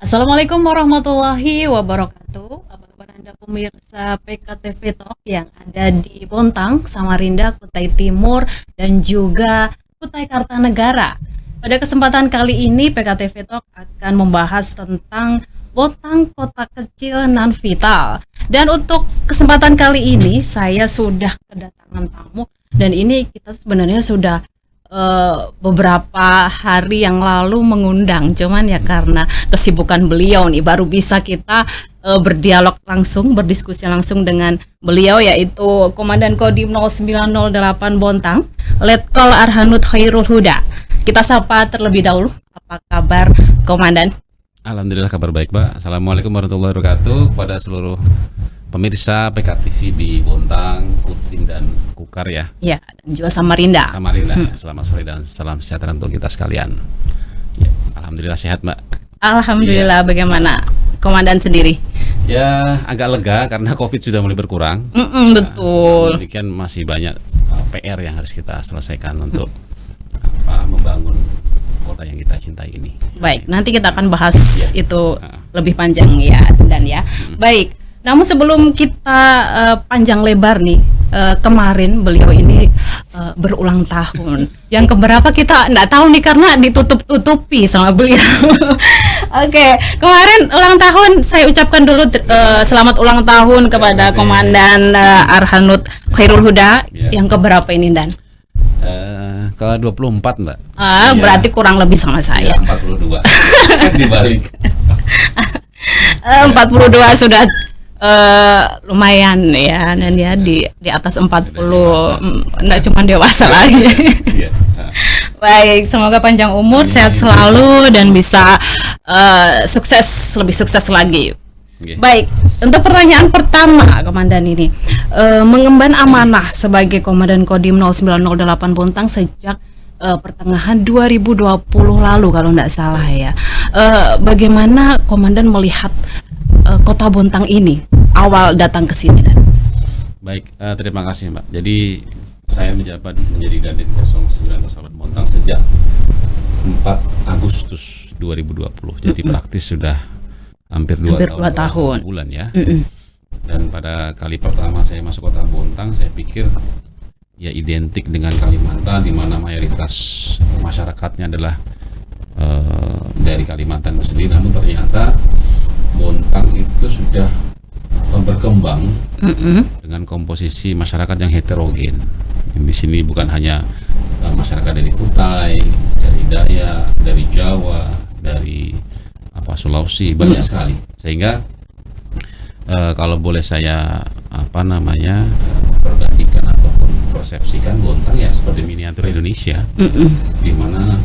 Assalamualaikum warahmatullahi wabarakatuh. Apa kabar Anda pemirsa PKTV Talk yang ada di Bontang, Samarinda, Kutai Timur, dan juga Kutai Kartanegara. Pada kesempatan kali ini PKTV Talk akan membahas tentang Bontang, kota kecil non vital. Dan untuk kesempatan kali ini saya sudah kedatangan tamu, dan ini kita sebenarnya sudah beberapa hari yang lalu mengundang, cuman ya karena kesibukan beliau nih baru bisa kita berdialog langsung, berdiskusi langsung dengan beliau, yaitu Komandan Kodim 0908 Bontang, Letkol Arhanud Khairul Huda. Kita sapa terlebih dahulu, apa kabar Komandan? Alhamdulillah kabar baik, Pak. Assalamualaikum warahmatullahi wabarakatuh kepada seluruh pemirsa PKTV di Bontang, Kutin dan Kukar ya. Ya, dan juga Samarinda. Selamat sore dan salam sejahtera untuk kita sekalian. Ya, alhamdulillah sehat, Mbak. Alhamdulillah, Ya. Bagaimana Komandan sendiri? Ya, agak lega karena Covid sudah mulai berkurang. Betul. Demikian masih banyak PR yang harus kita selesaikan untuk membangun kota yang kita cintai ini. Baik, nanti kita akan bahas itu Ah. lebih panjang ya, dan ya. Baik. Namun sebelum kita panjang lebar nih, kemarin beliau ini berulang tahun. Yang keberapa kita nggak tahu nih karena ditutup-tutupi sama beliau. Oke, kemarin ulang tahun saya ucapkan dulu selamat ulang tahun kepada Komandan Arhanud Khairul Huda. Ya. Yang keberapa ini, Dan? Ke 24, Mbak. Berarti kurang lebih sama saya. 42. Dibalik. 42 sudah lumayan ya, dan ya di atas 40, enggak cuma dewasa lagi. Iya. Baik, semoga panjang umur, sehat selalu, dan bisa lebih sukses lagi. Oke. Baik, untuk pertanyaan pertama Komandan ini, mengemban amanah sebagai Komandan Kodim 0908 Bontang sejak pertengahan 2020 lalu kalau tidak salah ya. Bagaimana Komandan melihat kota Bontang ini awal datang ke sini, Dan? Baik, terima kasih, Mbak. Jadi saya menjabat menjadi Dandim 0908 Bontang sejak 4 Agustus 2020. Jadi praktis sudah hampir 2 tahun 1 bulan ya. Dan pada kali pertama saya masuk kota Bontang, saya pikir ya identik dengan Kalimantan, di mana mayoritas masyarakatnya adalah dari Kalimantan sendiri. Namun ternyata Bontang itu sudah berkembang dengan komposisi masyarakat yang heterogen. Di sini bukan hanya masyarakat dari Kutai, dari Dayak, dari Jawa, dari Sulawesi, banyak sekali. Sehingga kalau boleh saya perbandingkan ataupun persepsikan, Bontang ya seperti miniatur Indonesia, di mana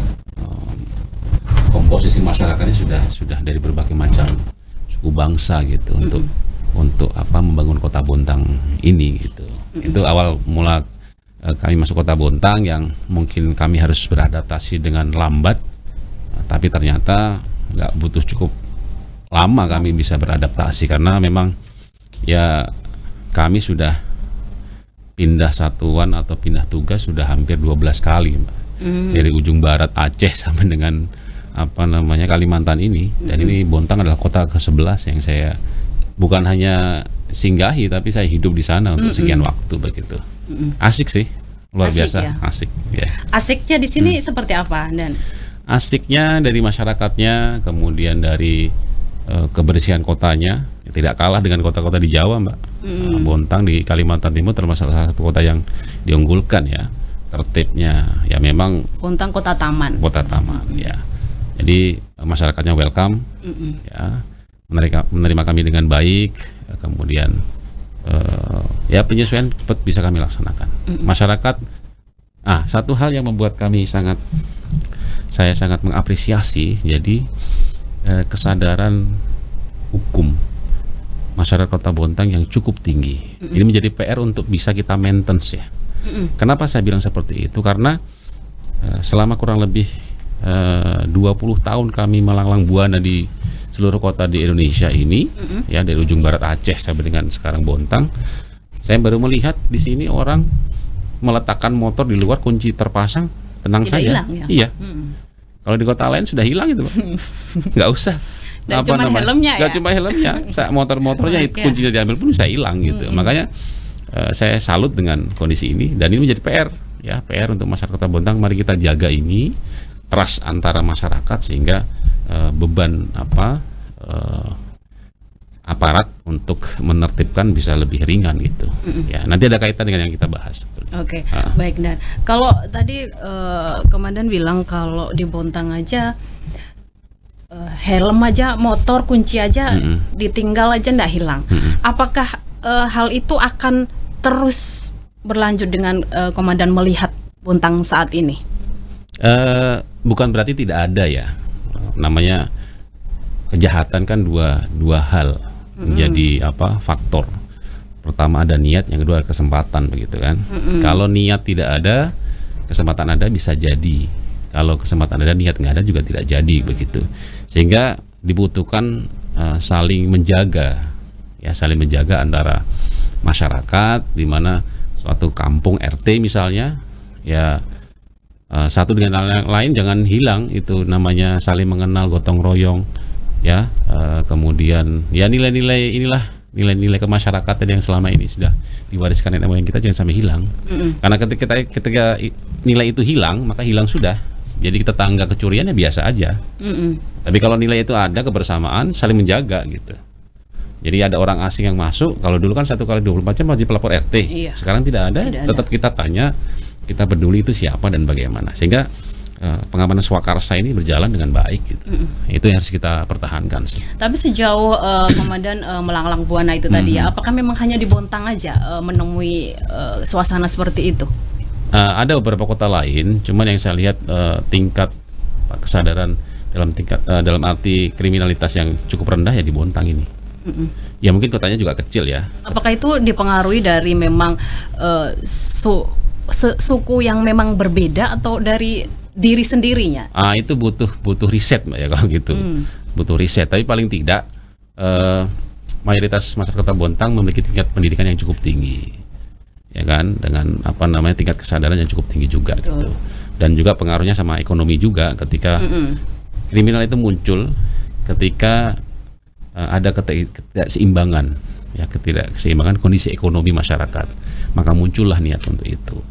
komposisi masyarakatnya sudah dari berbagai macam suku bangsa gitu, untuk membangun kota Bontang ini gitu. Itu awal mula kami masuk kota Bontang, yang mungkin kami harus beradaptasi dengan lambat, tapi ternyata nggak butuh cukup lama kami bisa beradaptasi, karena memang ya kami sudah pindah satuan atau pindah tugas sudah hampir 12 kali, Mbak. Dari ujung barat Aceh sampai dengan Kalimantan ini. Dan ini Bontang adalah kota ke-11 yang saya bukan hanya singgahi, tapi saya hidup di sana untuk sekian waktu begitu. Asik sih, luar Asik, biasa, ya? asik ya. Asiknya di sini seperti apa, Dan? Asiknya dari masyarakatnya, kemudian dari kebersihan kotanya, tidak kalah dengan kota-kota di Jawa, Mbak. Bontang di Kalimantan Timur termasuk salah satu kota yang diunggulkan ya, tertibnya ya, memang Bontang kota taman. ya. Jadi masyarakatnya welcome, ya, menerima kami dengan baik, kemudian ya penyesuaian cepat bisa kami laksanakan. Masyarakat, satu hal yang membuat saya sangat mengapresiasi, jadi kesadaran hukum masyarakat Kota Bontang yang cukup tinggi. Ini menjadi PR untuk bisa kita maintenance ya. Kenapa saya bilang seperti itu? Karena selama kurang lebih 20 tahun kami melanglang buana di seluruh kota di Indonesia ini, ya, dari ujung barat Aceh sampai dengan sekarang Bontang, saya baru melihat di sini orang meletakkan motor di luar, kunci terpasang, tenang Tidak saja. hilang, ya? Iya. Kalau di kota lain sudah hilang itu, Pak. Nggak usah. Dan cuma helmnya Gak ya? cuma helmnya, motor-motornya itu Ya. kuncinya diambil pun bisa hilang gitu. Makanya saya salut dengan kondisi ini dan ini menjadi PR ya, PR untuk masyarakat Kota Bontang. Mari kita jaga ini trust antara masyarakat sehingga beban aparat untuk menertibkan bisa lebih ringan gitu. Ya, nanti ada kaitan dengan yang kita bahas. Oke, baik Dan. Kalau tadi Komandan bilang kalau di Bontang aja helm aja, motor, kunci aja ditinggal aja ndak hilang. Apakah hal itu akan terus berlanjut dengan Komandan melihat Bontang saat ini? Bukan berarti tidak ada ya. Namanya kejahatan kan dua hal menjadi faktor. Pertama ada niat, yang kedua ada kesempatan begitu kan. Kalau niat tidak ada, kesempatan ada bisa jadi. Kalau kesempatan ada, niat nggak ada juga tidak jadi begitu. Sehingga dibutuhkan saling menjaga, ya saling menjaga antara masyarakat, di mana suatu kampung RT misalnya, ya satu dengan yang lain jangan hilang itu namanya saling mengenal, gotong royong, ya kemudian ya nilai-nilai inilah nilai-nilai kemasyarakatan yang selama ini sudah diwariskan nenek moyang kita jangan sampai hilang. Karena ketika nilai itu hilang, maka hilang sudah. Jadi kita tangga kecuriannya biasa aja. Tapi kalau nilai itu ada, kebersamaan, saling menjaga gitu. Jadi ada orang asing yang masuk, kalau dulu kan 1x24 jam wajib lapor RT. Iya. Sekarang tidak ada, tetap kita tanya, kita peduli itu siapa dan bagaimana. Sehingga pengamanan swakarsa ini berjalan dengan baik gitu. Itu yang harus kita pertahankan sih. Tapi sejauh Komandan melanglang buana itu tadi ya, apakah memang hanya di Bontang aja menemui suasana seperti itu? Ada beberapa kota lain, cuman yang saya lihat tingkat kesadaran dalam arti kriminalitas yang cukup rendah ya di Bontang ini. Ya mungkin kotanya juga kecil ya. Apakah itu dipengaruhi dari memang suku yang memang berbeda atau dari diri sendirinya? Itu butuh riset Mbak ya kalau gitu. Butuh riset, tapi paling tidak mayoritas masyarakat Kota Bontang memiliki tingkat pendidikan yang cukup tinggi. Ya kan, dengan tingkat kesadaran yang cukup tinggi juga gitu. Dan juga pengaruhnya sama ekonomi juga ketika kriminal itu muncul ketika ada ketidakseimbangan, ya ketidakseimbangan kondisi ekonomi masyarakat, maka muncullah niat untuk itu.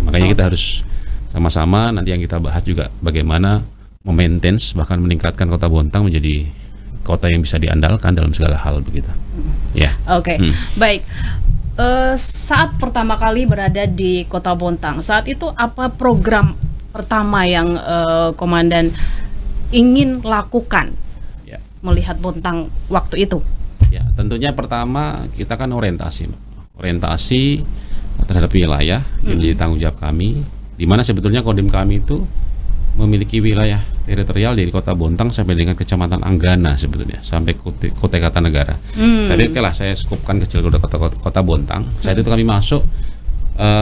Makanya kita harus sama-sama nanti yang kita bahas juga bagaimana memaintain bahkan meningkatkan Kota Bontang menjadi kota yang bisa diandalkan dalam segala hal begitu. Ya. Oke. Baik. Saat pertama kali berada di Kota Bontang, saat itu apa program pertama yang Komandan ingin lakukan melihat Bontang waktu itu? Ya, tentunya pertama kita kan orientasi terhadap wilayah yang menjadi tanggung jawab kami, di mana sebetulnya Kodim kami itu memiliki wilayah teritorial dari Kota Bontang sampai dengan Kecamatan Anggana sebetulnya sampai Kutai Kartanegara. Tapi oke lah, saya skupkan kecil Kota Bontang. Saat itu kami masuk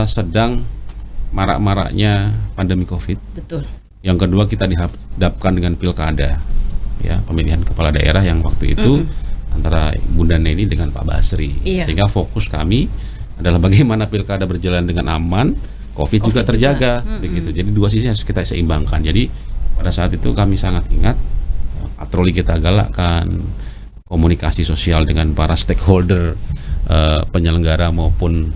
sedang marak-maraknya pandemi COVID. Betul. Yang kedua kita dihadapkan dengan pilkada, ya pemilihan kepala daerah yang waktu itu antara Bunda Neni dengan Pak Basri. Sehingga fokus kami adalah bagaimana pilkada berjalan dengan aman, COVID juga terjaga, begitu. Jadi dua sisi harus kita seimbangkan. Jadi pada saat itu kami sangat ingat patroli kita galakkan, komunikasi sosial dengan para stakeholder, penyelenggara maupun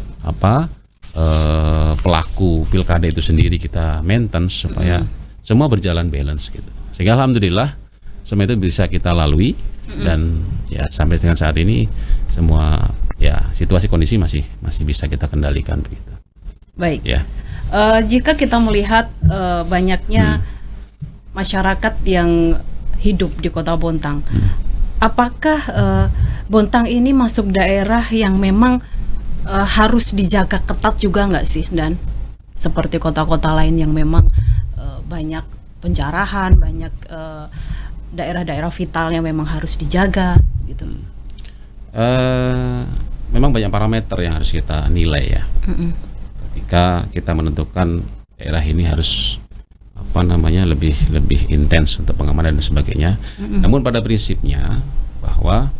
pelaku pilkada itu sendiri kita maintenance supaya semua berjalan balance gitu. Sehingga alhamdulillah semua itu bisa kita lalui dan ya sampai dengan saat ini semua ya situasi kondisi masih bisa kita kendalikan begitu. Baik. Ya. Jika kita melihat banyaknya masyarakat yang hidup di Kota Bontang, apakah Bontang ini masuk daerah yang memang harus dijaga ketat juga nggak sih? Dan seperti kota-kota lain yang memang banyak penjarahan, banyak daerah-daerah vital yang memang harus dijaga, gitu. Memang banyak parameter yang harus kita nilai ya. Ketika kita menentukan daerah ini harus lebih intens untuk pengamanan dan sebagainya. Namun pada prinsipnya bahwa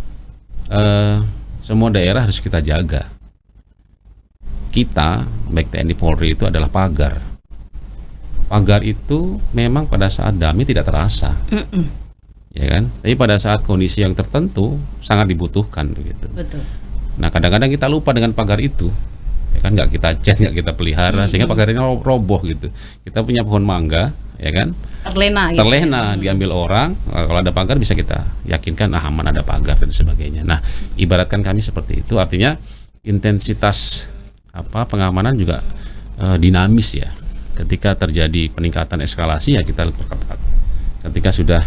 semua daerah harus kita jaga. Kita baik TNI Polri itu adalah pagar. Pagar itu memang pada saat damai tidak terasa. ya kan? Tapi pada saat kondisi yang tertentu sangat dibutuhkan begitu. Betul. Nah kadang-kadang kita lupa dengan pagar itu, ya kan, nggak kita cat, nggak kita pelihara, sehingga pagar ini roboh gitu. Kita punya pohon mangga, ya kan? Terlena gitu. Terlena, diambil orang. Kalau ada pagar bisa kita yakinkan aman, ada pagar dan sebagainya. Nah ibaratkan kami seperti itu, artinya intensitas pengamanan juga dinamis ya. Ketika terjadi peningkatan eskalasi ya kita perketat. Ketika sudah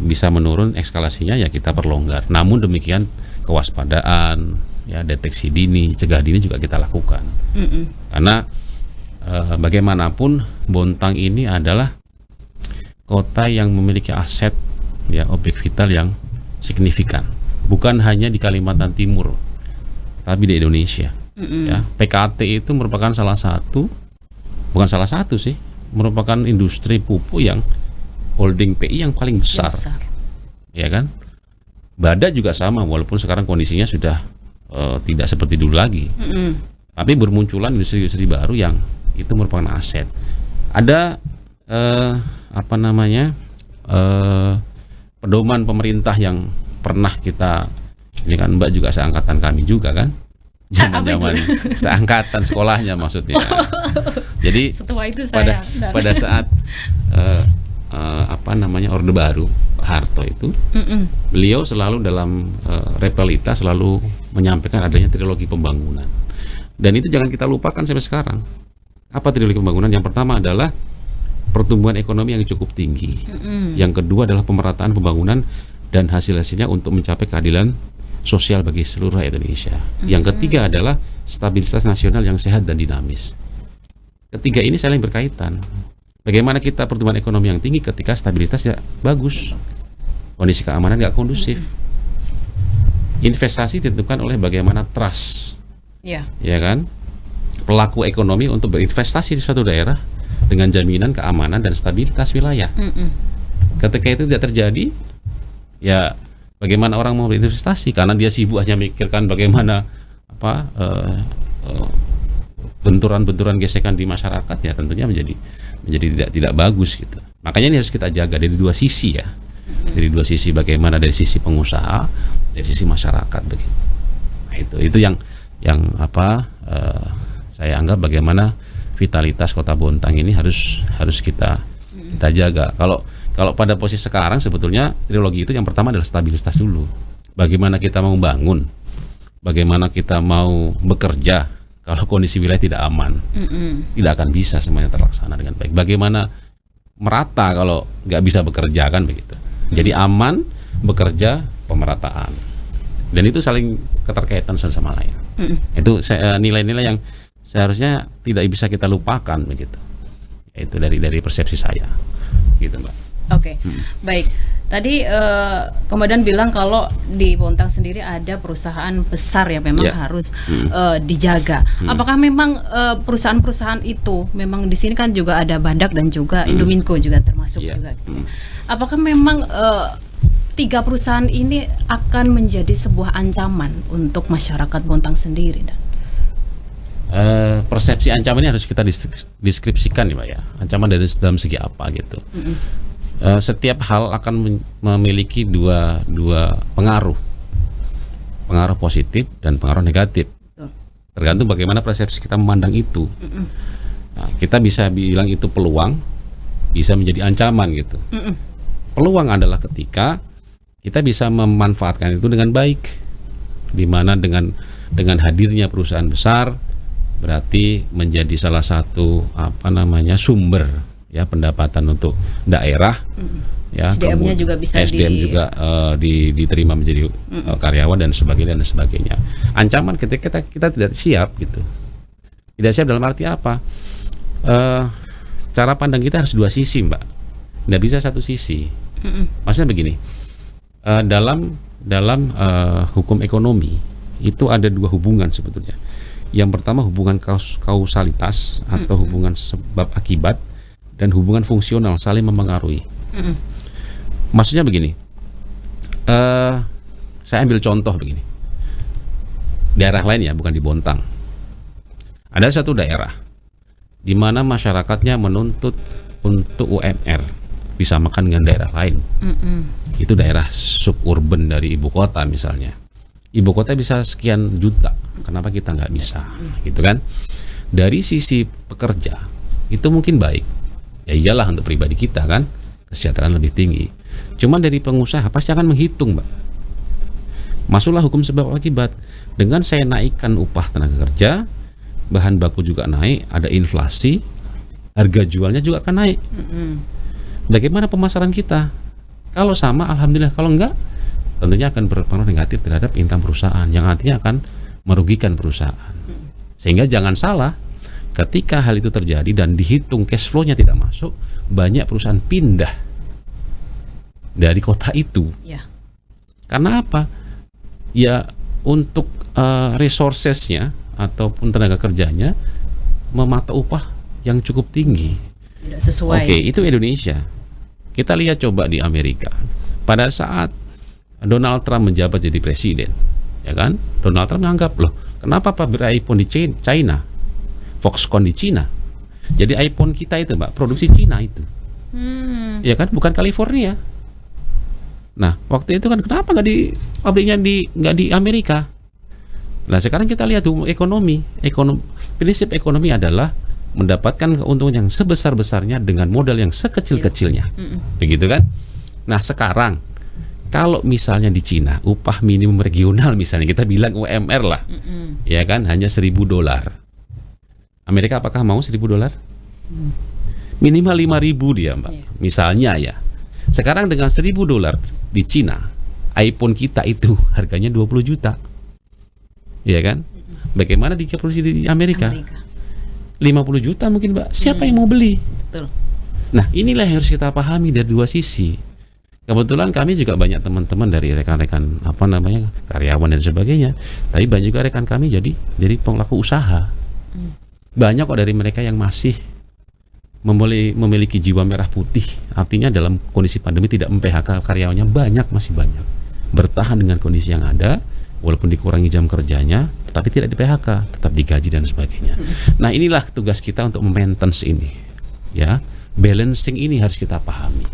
bisa menurun eskalasinya ya kita perlonggar. Namun demikian kewaspadaan, ya deteksi dini, cegah dini juga kita lakukan. Karena bagaimanapun Bontang ini adalah kota yang memiliki aset, ya objek vital yang signifikan. Bukan hanya di Kalimantan Timur, tapi di Indonesia. Ya, PKT itu merupakan bukan salah satu sih, merupakan industri pupuk yang holding PI yang paling besar. Ya kan? Badak juga sama, walaupun sekarang kondisinya sudah tidak seperti dulu lagi. Tapi bermunculan industri-industri baru yang itu merupakan aset. Ada pedoman pemerintah yang pernah kita, ini kan Mbak juga seangkatan kami juga kan, zaman-zaman seangkatan sekolahnya maksudnya. Jadi setua itu saya pada saat Orde Baru Pak Harto itu, beliau selalu dalam Repelita selalu menyampaikan adanya trilogi pembangunan, dan itu jangan kita lupakan sampai sekarang. Apa trilogi pembangunan? Yang pertama adalah pertumbuhan ekonomi yang cukup tinggi, yang kedua adalah pemerataan pembangunan dan hasil-hasilnya untuk mencapai keadilan sosial bagi seluruh rakyat Indonesia. Yang ketiga adalah stabilitas nasional yang sehat dan dinamis. Ketiga ini saling berkaitan. Bagaimana kita pertumbuhan ekonomi yang tinggi ketika stabilitasnya bagus, kondisi keamanan nggak kondusif. Investasi ditentukan oleh bagaimana trust, ya kan, pelaku ekonomi untuk berinvestasi di suatu daerah dengan jaminan keamanan dan stabilitas wilayah. Ketika itu tidak terjadi, ya bagaimana orang mau berinvestasi, karena dia sibuk hanya memikirkan bagaimana benturan-benturan gesekan di masyarakat, ya tentunya menjadi tidak bagus gitu. Makanya ini harus kita jaga dari dua sisi ya. Dari dua sisi, bagaimana dari sisi pengusaha, dari sisi masyarakat begitu. Nah, itu yang saya anggap bagaimana vitalitas Kota Bontang ini harus kita jaga. Kalau pada posisi sekarang sebetulnya trilogi itu yang pertama adalah stabilitas dulu. Bagaimana kita mau bangun, bagaimana kita mau bekerja kalau kondisi wilayah tidak aman, tidak akan bisa semuanya terlaksana dengan baik. Bagaimana merata kalau nggak bisa bekerja, kan begitu. Jadi aman, bekerja, pemerataan, dan itu saling keterkaitan satu sama lain. Itu nilai-nilai yang seharusnya tidak bisa kita lupakan begitu. Itu dari persepsi saya, gitu Mbak. Oke, baik. Tadi Komandan bilang kalau di Bontang sendiri ada perusahaan besar yang memang harus dijaga. Apakah memang perusahaan-perusahaan itu memang di sini kan juga ada Badak dan juga Indominco juga termasuk juga. Gitu. Apakah memang 3 perusahaan ini akan menjadi sebuah ancaman untuk masyarakat Bontang sendiri? Dan persepsi ancaman ini harus kita deskripsikan ya Pak ya. Ancaman dari dalam segi apa gitu. Setiap hal akan memiliki dua pengaruh positif dan pengaruh negatif. Tergantung bagaimana persepsi kita memandang itu. Nah, kita bisa bilang itu peluang, bisa menjadi ancaman gitu. Peluang adalah ketika kita bisa memanfaatkan itu dengan baik, di mana dengan hadirnya perusahaan besar berarti menjadi salah satu sumber ya pendapatan untuk daerah. Ya, SDM-nya juga bisa diterima menjadi karyawan dan sebagainya. Ancaman ketika kita tidak siap gitu. Tidak siap dalam arti apa? Cara pandang kita harus dua sisi, Mbak. Tidak bisa satu sisi. Maksudnya begini. Dalam hukum ekonomi itu ada dua hubungan sebetulnya. Yang pertama hubungan kausalitas atau hubungan sebab akibat, dan hubungan fungsional saling mempengaruhi. Maksudnya begini, saya ambil contoh begini, daerah lain ya, bukan di Bontang. Ada satu daerah di mana masyarakatnya menuntut untuk UMR, disamakan dengan daerah lain. Mm-mm. Itu daerah suburban dari ibu kota misalnya. Ibu kota bisa sekian juta, kenapa kita nggak bisa? Gitu kan? Dari sisi pekerja itu mungkin baik. Ya iyalah, untuk pribadi kita kan kesejahteraan lebih tinggi. Cuman dari pengusaha pasti akan menghitung, Mbak. Masuklah hukum sebab akibat. Dengan saya naikkan upah tenaga kerja, bahan baku juga naik, ada inflasi, harga jualnya juga akan naik. Bagaimana pemasaran kita? Kalau sama, alhamdulillah. Kalau enggak, tentunya akan berpengaruh negatif terhadap income perusahaan, yang artinya akan merugikan perusahaan. Sehingga jangan salah, ketika hal itu terjadi dan dihitung cash flow-nya tidak masuk, banyak perusahaan pindah dari kota itu. Ya. Karena apa? Ya, untuk resources-nya ataupun tenaga kerjanya memata upah yang cukup tinggi. Tidak sesuai. Oke, itu Indonesia. Kita lihat coba di Amerika. Pada saat Donald Trump menjabat jadi presiden, ya kan? Donald Trump menganggap, loh, kenapa pabrik iPhone di China, Foxconn di China? Jadi iPhone kita itu, Mbak, produksi China itu. Ya kan, bukan California. Nah, waktu itu kan kenapa nggak di pabriknya nggak di Amerika? Nah, sekarang kita lihat ekonomi. Prinsip ekonomi adalah mendapatkan keuntungan yang sebesar-besarnya dengan modal yang sekecil-kecilnya. Begitu kan? Nah, sekarang kalau misalnya di Cina upah minimum regional, misalnya kita bilang UMR lah, ya kan, hanya $1.000. Amerika apakah mau $1.000? Minimal 5.000 dia, Mbak. Misalnya ya. Sekarang dengan $1.000 di Cina, iPhone kita itu harganya 20 juta. Ya kan? Bagaimana diproduksi di Amerika? 50 juta mungkin, Mbak. Siapa yang mau beli? Betul. Nah, inilah yang harus kita pahami dari dua sisi. Kebetulan kami juga banyak teman-teman dari rekan-rekan karyawan dan sebagainya. Tapi banyak juga rekan kami jadi pelaku usaha. Banyak kok dari mereka yang masih memiliki jiwa merah putih. Artinya dalam kondisi pandemi tidak mem-PHK karyawannya, masih banyak. Bertahan dengan kondisi yang ada, walaupun dikurangi jam kerjanya, tapi tidak di PHK, tetap digaji dan sebagainya. Nah, inilah tugas kita untuk maintenance ini, ya, balancing ini harus kita pahami.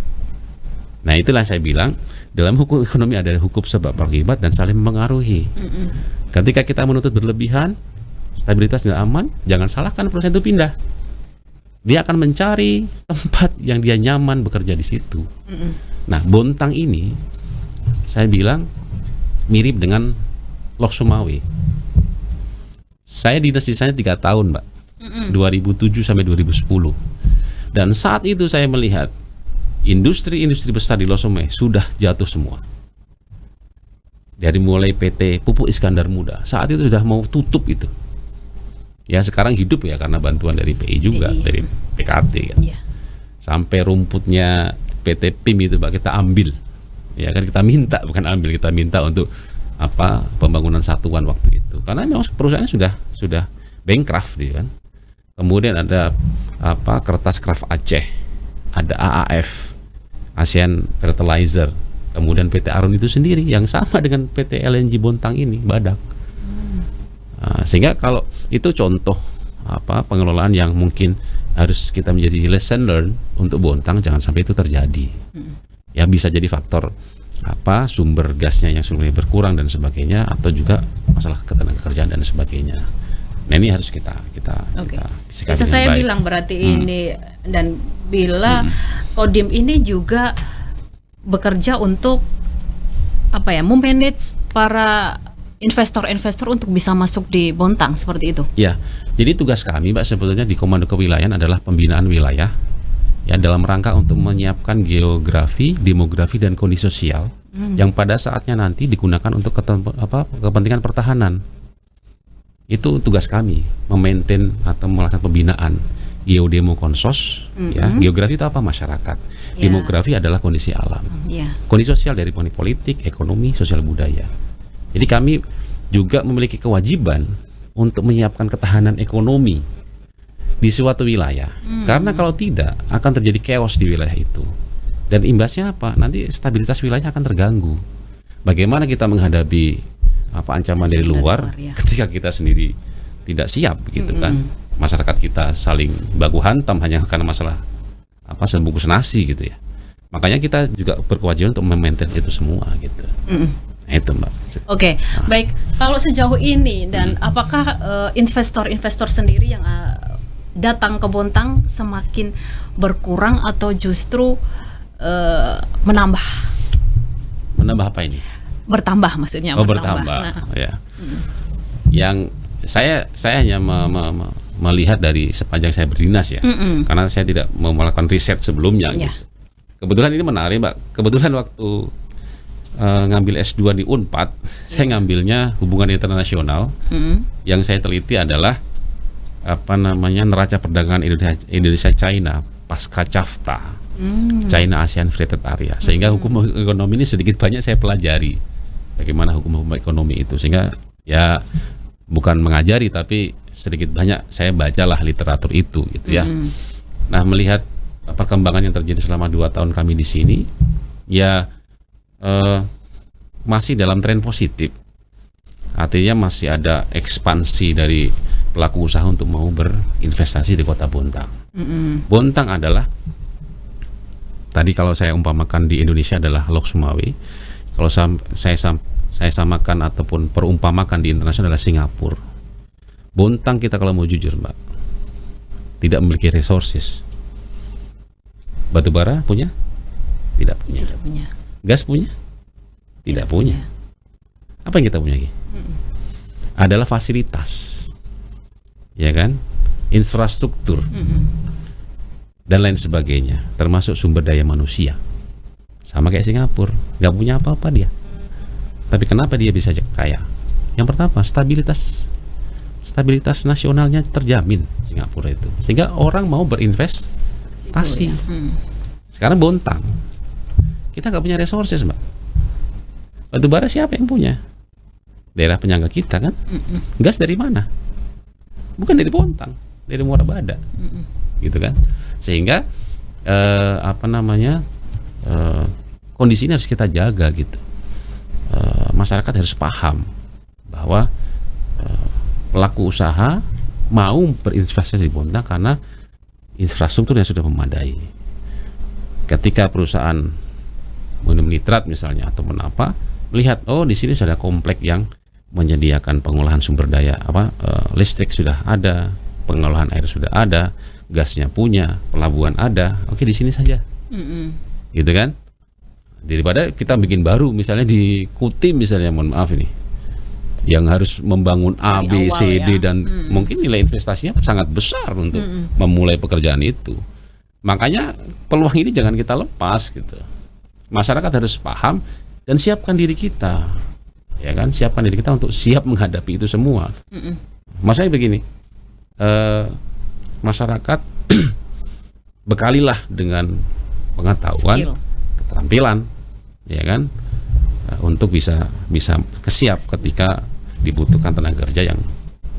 Nah, itulah saya bilang dalam hukum ekonomi ada hukum sebab akibat dan saling mengaruhi. Ketika kita menuntut berlebihan, stabilitas tidak aman, jangan salahkan perusahaan itu pindah. Dia akan mencari tempat yang dia nyaman bekerja di situ. Nah, Bontang ini saya bilang mirip dengan Lok Sumawe. Saya dinas di sana 3 tahun, Mbak. 2007 sampai 2010. Dan saat itu saya melihat industri-industri besar di Lok Sumawe sudah jatuh semua. Dari mulai PT Pupuk Iskandar Muda, saat itu sudah mau tutup itu. Ya, sekarang hidup ya karena bantuan dari PI juga, dari PKT kan. Sampai rumputnya PT PIM itu, Mbak, kita ambil. Ya kan, kita minta, bukan ambil, kita minta untuk pembangunan satuan waktu itu, karena memang perusahaannya sudah bankrupt dia kan. Kemudian ada Kertas Kraft Aceh, ada AAF, ASEAN Fertilizer, kemudian PT Arun itu sendiri yang sama dengan PT LNG Bontang ini, Badak. Sehingga kalau itu contoh pengelolaan yang mungkin harus kita menjadi lesson learn untuk Bontang, jangan sampai itu terjadi. Ya, bisa jadi faktor sumber gasnya yang sudah berkurang dan sebagainya, atau juga masalah ketenagakerjaan dan sebagainya. Nah, ini harus kita bisa saya baik. Bilang berarti ini, dan bila Kodim ini juga bekerja untuk memanage para investor-investor untuk bisa masuk di Bontang seperti itu. Ya, jadi tugas kami, Mbak, sebetulnya di Komando Kewilayahan adalah pembinaan wilayah, ya, dalam rangka untuk menyiapkan geografi, demografi, dan kondisi sosial yang pada saatnya nanti digunakan untuk kepentingan pertahanan. Itu tugas kami, memaintain atau melakukan pembinaan geodemo konsos. Ya, geografi itu apa? Masyarakat. Demografi adalah kondisi alam. Kondisi sosial dari politik, ekonomi, sosial, budaya. Jadi kami juga memiliki kewajiban untuk menyiapkan ketahanan ekonomi di suatu wilayah. Karena kalau tidak, akan terjadi chaos di wilayah itu. Dan imbasnya apa? Nanti stabilitas wilayah akan terganggu. Bagaimana kita menghadapi ancaman dari luar ketika kita sendiri tidak siap, gitu kan? Masyarakat kita saling baku hantam hanya karena masalah sebungkus nasi, gitu ya. Makanya kita juga berkewajiban untuk memaintain itu semua gitu. Nah, itu Mbak. Oke, baik. Kalau sejauh ini dan apakah investor-investor sendiri yang datang ke Bontang semakin berkurang atau justru menambah? Menambah apa ini? Bertambah maksudnya. Oh, bertambah. Nah. Ya. Yang saya hanya melihat dari sepanjang saya berdinas ya, karena saya tidak mau melakukan riset sebelumnya. Ya. Gitu. Kebetulan ini menarik Mbak. Kebetulan waktu ngambil S2 di Unpad, saya ngambilnya hubungan internasional. Yang saya teliti adalah neraca perdagangan Indonesia China pasca CAFTA, China ASEAN Free Trade Area. Sehingga hukum ekonomi ini sedikit banyak saya pelajari bagaimana hukum ekonomi itu, sehingga ya bukan mengajari tapi sedikit banyak saya bacalah literatur itu gitu ya. Nah, melihat perkembangan yang terjadi selama 2 tahun kami di sini ya masih dalam tren positif. Artinya masih ada ekspansi dari pelaku usaha untuk mau berinvestasi di Kota Bontang. Bontang adalah, tadi kalau saya umpamakan di Indonesia adalah Lok Sumawe. Kalau saya samakan ataupun perumpamakan di internasional adalah Singapura. Bontang kita kalau mau jujur Mbak, tidak memiliki resources. Batubara punya? Tidak punya. Tidak punya. Gas punya? Tidak punya. Apa yang kita punya lagi? Adalah fasilitas, ya kan, infrastruktur dan lain sebagainya, termasuk sumber daya manusia. Sama kayak Singapura, nggak punya apa-apa dia. Tapi kenapa dia bisa kaya? Yang pertama, stabilitas nasionalnya terjamin Singapura itu, sehingga orang mau berinvestasi. Sekarang Bontang, kita nggak punya resources Mbak. Batubara siapa yang punya? Daerah penyangga kita kan. Gas dari mana? Bukan dari Bontang, dari Muara Bada, gitu kan. Sehingga kondisi ini harus kita jaga gitu. Masyarakat harus paham bahwa pelaku usaha mau berinvestasi di Bontang karena infrastruktur yang sudah memadai. Ketika perusahaan minum nitrat misalnya atau apa, melihat di sini sudah komplek yang menyediakan pengolahan sumber daya listrik sudah ada, pengolahan air sudah ada, gasnya punya, pelabuhan ada, oke di sini saja, gitu kan? Daripada kita bikin baru misalnya di Kutim misalnya, mohon maaf ini, yang harus membangun A, B, C, D dan mungkin nilai investasinya sangat besar untuk memulai pekerjaan itu. Makanya peluang ini jangan kita lepas gitu. Masyarakat harus paham dan siapkan diri kita, ya kan? Siapkan diri kita untuk siap menghadapi itu semua. Maksudnya begini, masyarakat bekalilah dengan pengetahuan, skill, keterampilan, ya kan? Untuk bisa kesiap ketika dibutuhkan tenaga kerja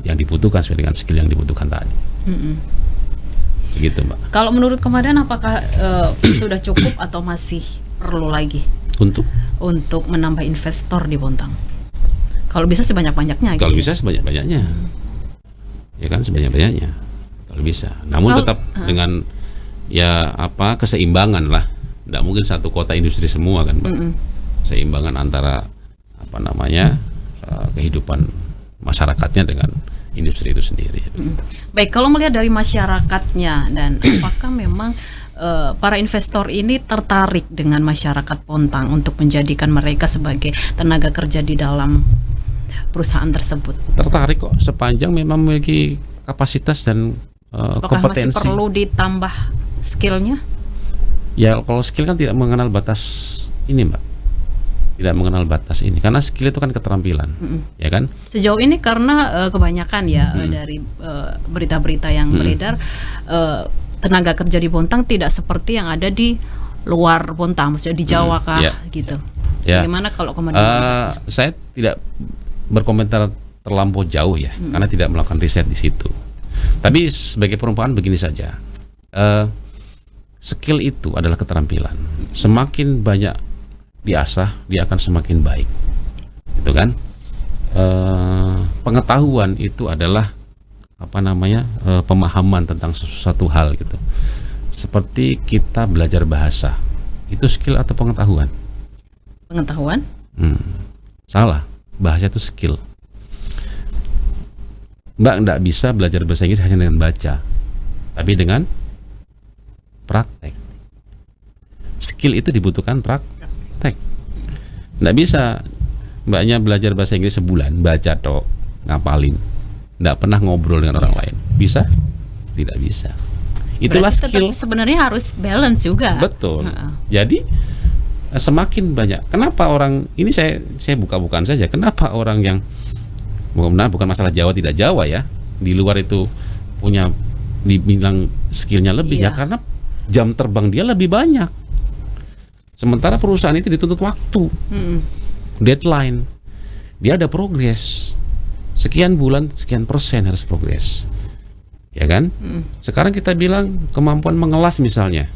yang dibutuhkan sesuai dengan skill yang dibutuhkan tadi. Begitu Mbak. Kalau menurut Komandan apakah sudah cukup atau masih perlu lagi untuk menambah investor di Bontang? Kalau bisa sebanyak-banyaknya. Kalau gitu. bisa sebanyak-banyaknya, ya kan, sebanyak-banyaknya. Kalau bisa, namun tetap dengan keseimbangan lah. Tidak mungkin satu kota industri semua kan, Mbak. Seimbangan antara kehidupan masyarakatnya dengan industri itu sendiri. Baik, kalau melihat dari masyarakatnya dan apakah memang para investor ini tertarik dengan masyarakat Bontang untuk menjadikan mereka sebagai tenaga kerja di dalam perusahaan tersebut? Tertarik kok, sepanjang memang memiliki kapasitas dan kompetensi. Masih perlu ditambah skillnya? Ya, kalau skill kan tidak mengenal batas ini Mbak, tidak mengenal batas ini, karena skill itu kan keterampilan, ya kan? Sejauh ini karena kebanyakan dari berita-berita yang beredar, tenaga kerja di Bontang tidak seperti yang ada di luar Bontang, maksudnya di Jawa kah, gitu. Bagaimana kalau kemudian? Saya tidak berkomentar terlampau jauh ya, karena tidak melakukan riset di situ. Tapi sebagai perumpamaan begini saja, skill itu adalah keterampilan. Semakin banyak diasah, dia akan semakin baik, gitu kan? Pengetahuan itu adalah pemahaman tentang sesuatu hal gitu. Seperti kita belajar bahasa, Itu skill atau pengetahuan? Pengetahuan? Salah. Bahasa itu skill. Mbak nggak bisa belajar bahasa Inggris hanya dengan baca, tapi dengan praktek. Skill itu dibutuhkan praktek. Nggak bisa mbaknya belajar bahasa Inggris sebulan, baca tok, ngapalin, nggak pernah ngobrol dengan orang lain. Bisa? Tidak bisa. Itulah Berarti skill. tetap sebenarnya harus balance juga. Betul. Jadi semakin banyak. Kenapa orang ini saya buka-bukaan saja. Kenapa orang yang bukan masalah Jawa tidak Jawa ya, di luar itu punya dibilang skillnya lebih ya karena jam terbang dia lebih banyak. Sementara perusahaan itu dituntut waktu, deadline. Dia ada progres. Sekian bulan, sekian persen harus progres. Ya kan? Sekarang kita bilang kemampuan mengelas misalnya.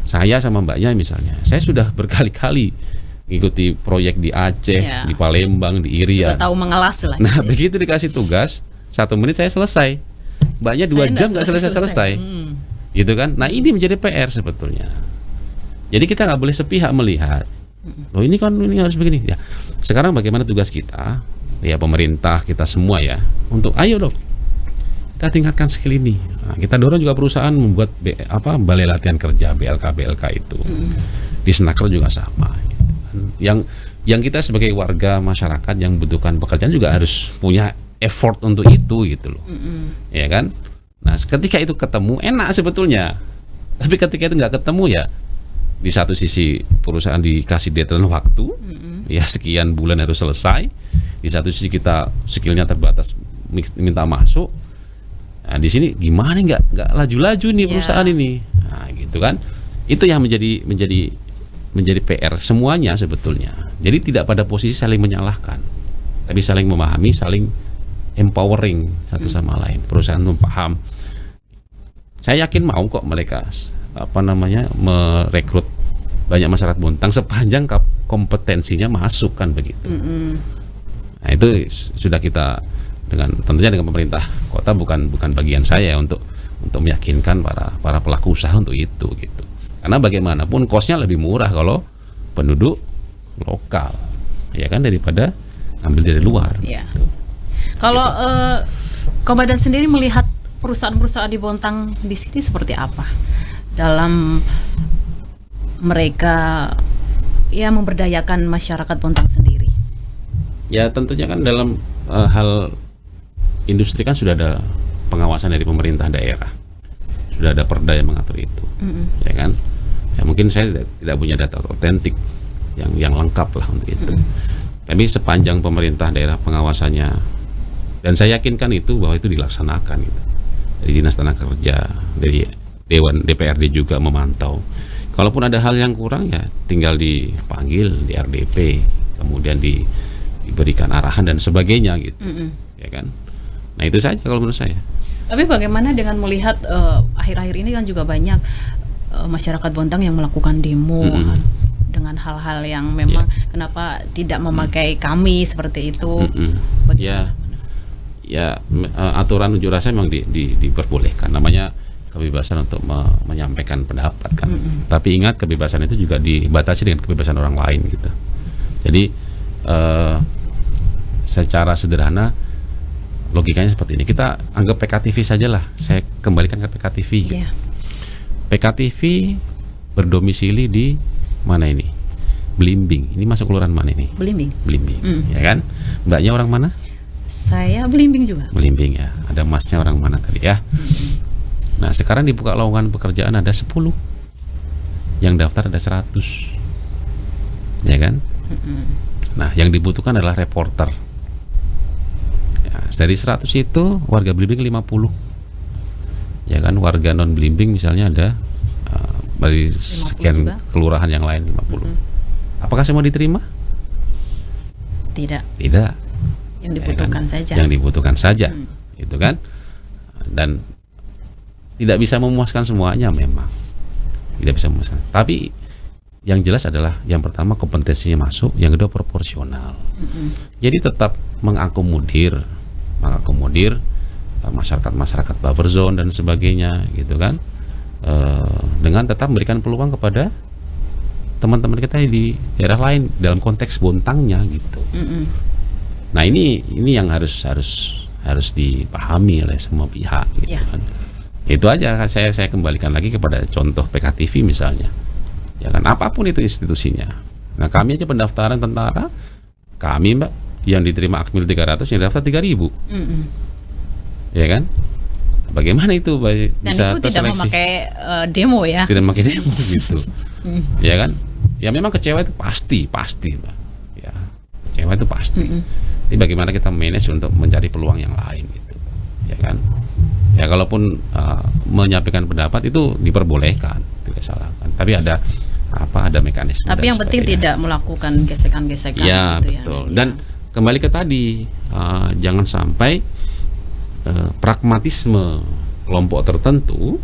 Saya sama mbaknya misalnya, saya sudah berkali-kali ngikuti proyek di Aceh, di Palembang, di Irian. Sudah tahu mengelas lah. Nah, begitu dikasih tugas, 1 menit saya selesai. Mbaknya 2 jam nggak selesai. Gitu kan? Nah, ini menjadi PR sebetulnya. Jadi kita nggak boleh sepihak melihat. Loh ini harus begini. Ya, sekarang bagaimana tugas kita? Ya pemerintah kita semua ya, untuk ayo dong kita tingkatkan skill ini. Nah, kita dorong juga perusahaan membuat balai latihan kerja BLK itu. Di Snaker juga sama. Gitu kan. Yang kita sebagai warga masyarakat yang membutuhkan pekerjaan juga harus punya effort untuk itu gitu loh. Ya kan? Nah, ketika itu ketemu enak sebetulnya. Tapi ketika itu nggak ketemu ya, di satu sisi perusahaan dikasih deadline waktu, ya sekian bulan harus selesai. Di satu sisi kita skillnya terbatas, minta masuk. Nah, di sini gimana nggak laju-laju nih perusahaan ini, nah gitu kan? Itu yang menjadi PR semuanya sebetulnya. Jadi tidak pada posisi saling menyalahkan, tapi saling memahami, saling empowering satu sama lain. Perusahaan paham. Saya yakin mau kok mereka merekrut banyak masyarakat Bontang sepanjang kompetensinya masuk kan begitu. Nah itu sudah kita tentunya dengan pemerintah kota bukan bagian saya untuk meyakinkan para pelaku usaha untuk itu gitu. Karena bagaimanapun kosnya lebih murah kalau penduduk lokal, ya kan, daripada ambil dari luar. Ya. Gitu. Kalau Komandan sendiri melihat perusahaan-perusahaan di Bontang di sini seperti apa dalam mereka memberdayakan masyarakat Bontang sendiri? Ya tentunya kan dalam hal industri kan sudah ada pengawasan dari pemerintah daerah, sudah ada perda yang mengatur itu, ya kan? Ya mungkin saya tidak punya data otentik yang lengkap lah untuk itu. Tapi sepanjang pemerintah daerah pengawasannya, dan saya yakinkan itu bahwa itu dilaksanakan gitu. Dari Dinas Tenaga Kerja, dari Dewan DPRD juga memantau. Kalaupun ada hal yang kurang ya tinggal dipanggil di RDP, kemudian diberikan arahan dan sebagainya gitu, ya kan? Nah itu saja kalau menurut saya. Tapi bagaimana dengan melihat akhir-akhir ini kan juga banyak masyarakat Bontang yang melakukan demo dengan hal-hal yang memang kenapa tidak memakai kami seperti itu? Aturan unjuk rasa memang diperbolehkan, namanya kebebasan untuk menyampaikan pendapat kan. Tapi ingat kebebasan itu juga dibatasi dengan kebebasan orang lain gitu. Jadi secara sederhana logikanya seperti ini. Kita anggap PKTV sajalah. Saya kembalikan ke PKTV. Gitu. PKTV berdomisili di mana ini? Blimbing. Ini masuk kelurahan mana ini? Blimbing. Ya kan? Mbaknya orang mana? Saya Blimbing juga. Blimbing ya. Ada masnya orang mana tadi ya? Nah sekarang dibuka lowongan pekerjaan ada 10, yang daftar ada 100, ya kan? Nah yang dibutuhkan adalah reporter. Ya, dari 100 itu warga Blimbing 50, ya kan? Warga non Blimbing misalnya ada dari sekian juga kelurahan yang lain 50. Apakah semua diterima? Tidak. Yang dibutuhkan saja. Yang dibutuhkan saja, itu kan? Dan tidak bisa memuaskan semuanya memang. Tidak bisa memuaskan. Tapi yang jelas adalah yang pertama kompetensinya masuk, yang kedua proporsional. Jadi tetap mengakomodir masyarakat buffer zone dan sebagainya gitu kan. Dengan tetap memberikan peluang kepada teman-teman kita di daerah lain dalam konteks Bontangnya gitu. Nah ini yang harus dipahami oleh semua pihak gitu kan. Itu aja saya kembalikan lagi kepada contoh PKTV misalnya. Ya kan, apapun itu institusinya. Nah, kami aja pendaftaran tentara, kami Mbak yang diterima Akmil 300 yang daftar 3.000. Ya kan? Bagaimana itu dan bisa itu tidak terseleksi? memakai demo ya? Tidak memakai demo gitu. Ya kan? Ya memang kecewa itu pasti Mbak. Ya, kecewa itu pasti. Jadi bagaimana kita manage untuk mencari peluang yang lain gitu. Ya kan? Ya kalaupun menyampaikan pendapat itu diperbolehkan, tidak salahkan. Tapi ada mekanisme. Tapi yang penting tidak melakukan gesekan-gesekan. Ya gitu betul. Ya. Dan kembali ke tadi, jangan sampai pragmatisme kelompok tertentu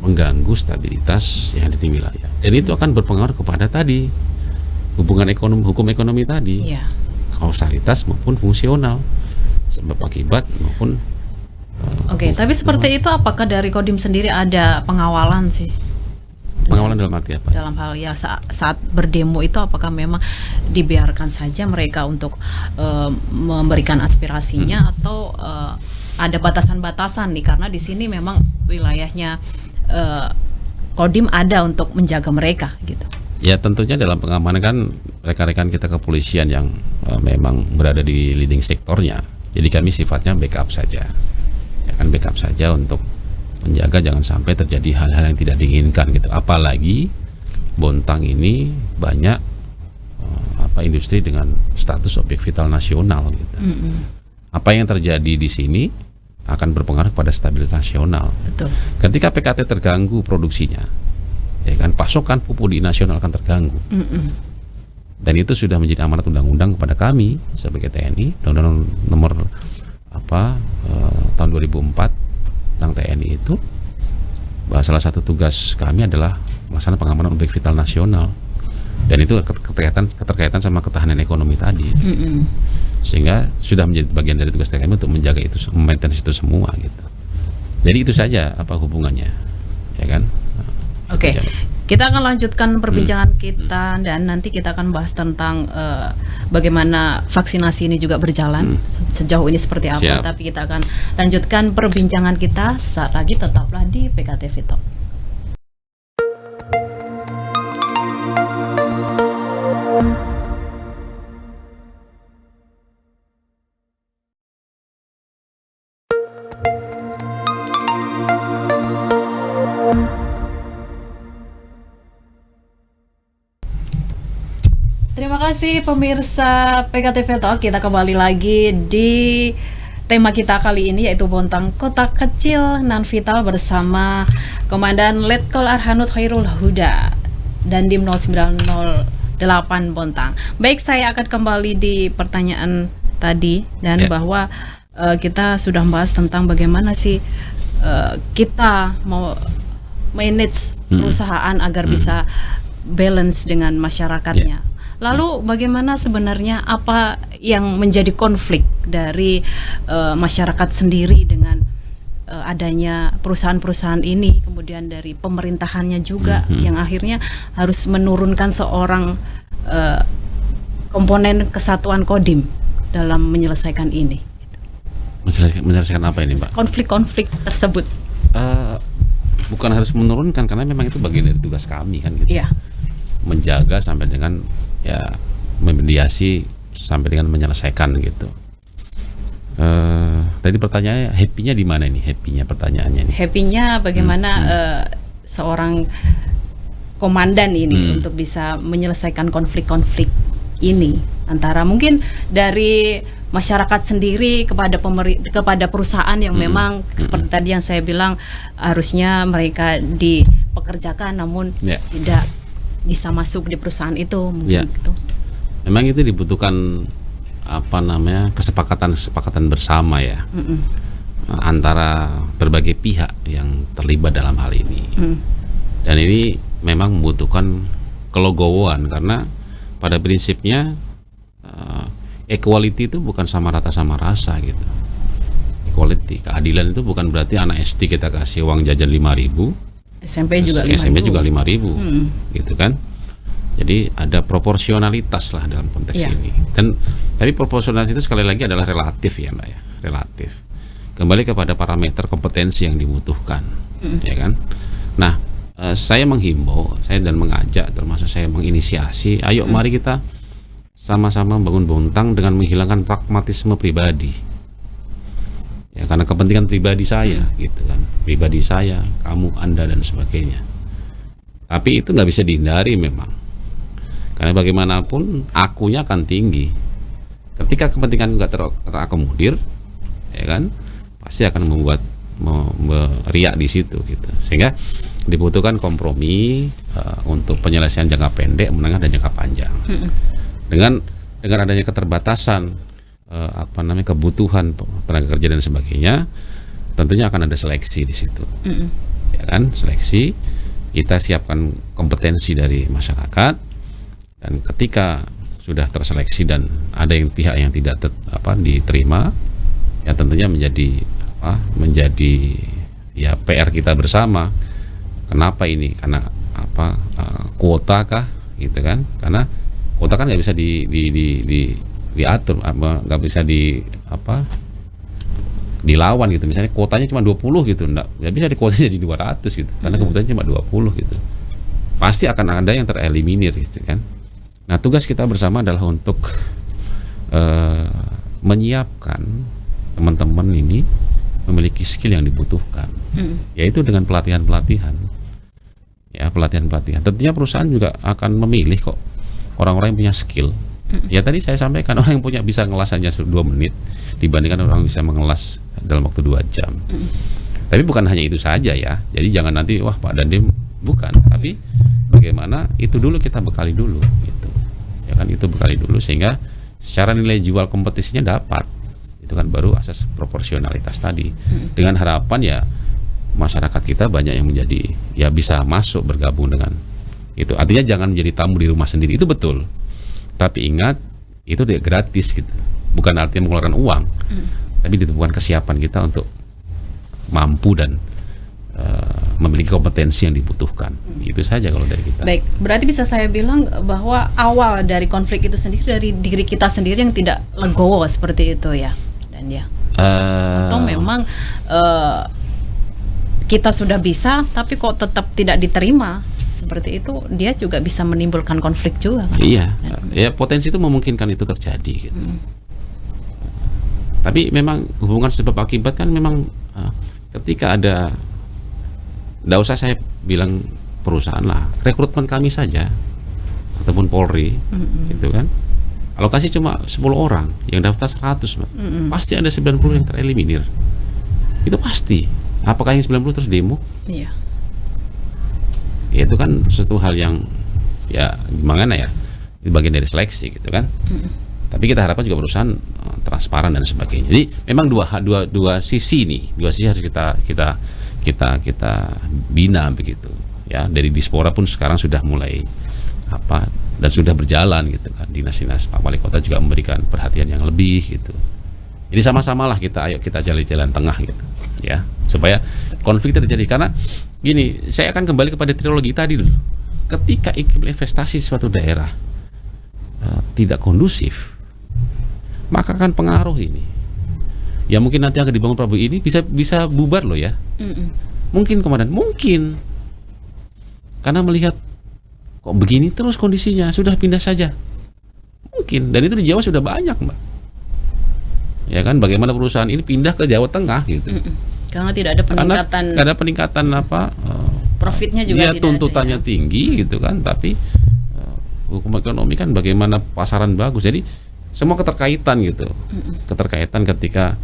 mengganggu stabilitas yang ada di wilayah. Dan itu akan berpengaruh kepada tadi hubungan ekonomi, hukum ekonomi tadi, kausalitas maupun fungsional, sebab akibat maupun. Oke, tapi seperti itu apakah dari Kodim sendiri ada pengawalan sih? Pengawalan dalam arti apa? Dalam hal ya saat berdemo itu apakah memang dibiarkan saja mereka untuk memberikan aspirasinya atau ada batasan-batasan nih, karena di sini memang wilayahnya Kodim ada untuk menjaga mereka gitu. Ya tentunya dalam pengamanan kan rekan-rekan kita kepolisian yang memang berada di leading sektornya. Jadi kami sifatnya backup saja. Ya kan, backup saja untuk menjaga jangan sampai terjadi hal-hal yang tidak diinginkan gitu. Apalagi Bontang ini banyak industri dengan status objek vital nasional gitu. Apa yang terjadi di sini akan berpengaruh pada stabilitas nasional. Betul. Ketika PKT terganggu produksinya, ya kan, pasokan pupuk di nasional akan terganggu. Dan itu sudah menjadi amanat undang-undang kepada kami sebagai TNI, Undang-Undang nomor tahun 2004 tentang TNI itu, bahwa salah satu tugas kami adalah melaksanakan pengamanan objek vital nasional, dan itu keterkaitan sama ketahanan ekonomi tadi. Sehingga sudah menjadi bagian dari tugas TNI untuk menjaga itu, memaintain itu semua gitu. Jadi itu saja hubungannya, ya kan? Oke. Kita akan lanjutkan perbincangan kita dan nanti kita akan bahas tentang bagaimana vaksinasi ini juga berjalan sejauh ini seperti apa. Siap. Tapi kita akan lanjutkan perbincangan kita sesaat lagi, tetaplah di PKTV Talk. Terima kasih pemirsa PKTV Talk. Kita kembali lagi di tema kita kali ini, yaitu Bontang Kota Kecil Nan Vital bersama Komandan Letkol Arhanud Khairul Huda dan Dim 0908 Bontang. Baik, saya akan kembali di pertanyaan tadi dan bahwa kita sudah membahas tentang bagaimana sih kita mau manage perusahaan agar bisa balance dengan masyarakatnya. Lalu bagaimana sebenarnya apa yang menjadi konflik dari masyarakat sendiri dengan adanya perusahaan-perusahaan ini, kemudian dari pemerintahannya juga yang akhirnya harus menurunkan seorang komponen kesatuan Kodim dalam menyelesaikan ini. Menyelesaikan apa ini, Mbak? Konflik-konflik tersebut. Bukan harus menurunkan, karena memang itu bagian dari tugas kami kan gitu. Iya. Menjaga sampai dengan memediasi sampai dengan menyelesaikan gitu. Tadi pertanyaannya happy-nya di mana ini? Happy-nya pertanyaannya ini. Happy-nya bagaimana seorang komandan ini untuk bisa menyelesaikan konflik-konflik ini antara mungkin dari masyarakat sendiri kepada perusahaan yang memang seperti tadi yang saya bilang harusnya mereka dipekerjakan namun tidak bisa masuk di perusahaan itu mungkin gitu. Memang itu dibutuhkan kesepakatan bersama ya antara berbagai pihak yang terlibat dalam hal ini. Dan ini memang membutuhkan kelegowoan, karena pada prinsipnya equality itu bukan sama rata sama rasa gitu. Equality, keadilan itu bukan berarti anak SD kita kasih uang jajan 5.000, SMP juga 5.000. SMP juga 5.000 gitu kan. Jadi ada proporsionalitas lah dalam konteks Iya. ini. Dan tapi proporsionalitas itu sekali lagi adalah relatif ya Mbak ya, relatif. Kembali kepada parameter kompetensi yang dibutuhkan, ya kan. Nah, saya menghimbau, saya dan mengajak, termasuk saya menginisiasi, ayo mari kita sama-sama bangun Bontang dengan menghilangkan pragmatisme pribadi. Ya, karena kepentingan pribadi saya, gitu kan, pribadi saya, kamu, Anda dan sebagainya. Tapi itu nggak bisa dihindari memang. Karena bagaimanapun akunya akan tinggi. Ketika kepentingan nggak terakomodir, ya kan, pasti akan membuat meriak di situ gitu. Sehingga dibutuhkan kompromi untuk penyelesaian jangka pendek, menengah dan jangka panjang. Dengan adanya keterbatasan kebutuhan tenaga kerja dan sebagainya, tentunya akan ada seleksi di situ. Ya kan, seleksi, kita siapkan kompetensi dari masyarakat. Dan ketika sudah terseleksi dan ada yang pihak yang tidak diterima, ya tentunya menjadi ya PR kita bersama. Kenapa ini? Karena kuota kah, gitu kan? Karena kuota kan nggak bisa diatur, nggak bisa dilawan gitu. Misalnya kuotanya cuma 20 gitu, nggak bisa dikuotanya jadi 200 gitu, karena kebutuhannya cuma 20 gitu. Pasti akan ada yang tereliminir gitu kan. Nah, tugas kita bersama adalah untuk menyiapkan teman-teman ini memiliki skill yang dibutuhkan, yaitu dengan pelatihan-pelatihan. Ya, pelatihan-pelatihan. Tentunya perusahaan juga akan memilih kok orang-orang yang punya skill. Ya tadi saya sampaikan, orang yang bisa ngelas hanya 2 menit dibandingkan orang yang bisa mengelas dalam waktu 2 jam. Tapi bukan hanya itu saja ya. Jadi jangan nanti wah Pak Dandim, bukan. Tapi bagaimana itu dulu kita bekali dulu gitu. Ya kan, itu bekali dulu sehingga secara nilai jual kompetisinya dapat. Itu kan baru asas proporsionalitas tadi. Dengan harapan ya masyarakat kita banyak yang menjadi ya bisa masuk bergabung dengan itu. Artinya jangan menjadi tamu di rumah sendiri, itu betul. Tapi ingat, itu tidak gratis gitu. Bukan artinya mengeluarkan uang. Tapi ditemukan kesiapan kita untuk mampu dan memiliki kompetensi yang dibutuhkan. Itu saja kalau dari kita. Baik, berarti bisa saya bilang bahwa awal dari konflik itu sendiri dari diri kita sendiri yang tidak legowo seperti itu ya, dan ya. Atau memang kita sudah bisa, tapi kok tetap tidak diterima seperti itu, dia juga bisa menimbulkan konflik juga kan? Iya, ya potensi itu memungkinkan itu terjadi gitu. Tapi memang hubungan sebab akibat kan memang ketika ada, nggak usah saya bilang perusahaan lah, rekrutmen kami saja ataupun Polri, gitu kan, alokasi cuma 10 orang yang daftar 100 Mbak. Pasti ada 90 yang tereliminir, itu pasti. Apakah yang 90 terus demo? Iya. Ya, itu kan suatu hal yang ya gimana ya, itu bagian dari seleksi gitu kan. Tapi kita harapkan juga perusahaan transparan dan sebagainya. Jadi memang dua sisi nih, dua sisi harus kita bina begitu ya. Dari Dispora pun sekarang sudah mulai dan sudah berjalan gitu kan. Dinas-dinas Pak Wali Kota juga memberikan perhatian yang lebih gitu. Jadi sama-samalah ayo kita jalan tengah gitu ya, supaya konflik terjadi. Karena gini, saya akan kembali kepada trilogi tadi dulu. Ketika iklim investasi suatu daerah tidak kondusif, maka akan pengaruh ini. Ya mungkin nanti akan dibangun Prabu ini bisa bubar loh ya. Mungkin komandan, mungkin karena melihat kok begini terus kondisinya, sudah pindah saja. Mungkin, dan itu di Jawa sudah banyak Mbak. Ya kan, bagaimana perusahaan ini pindah ke Jawa Tengah gitu. Karena tidak ada peningkatan. Karena ada peningkatan profitnya juga ya, tidak tuntutannya ada, ya. tinggi gitu kan, tapi hukum ekonomi kan bagaimana pasaran bagus. Jadi semua keterkaitan gitu. Keterkaitan ketika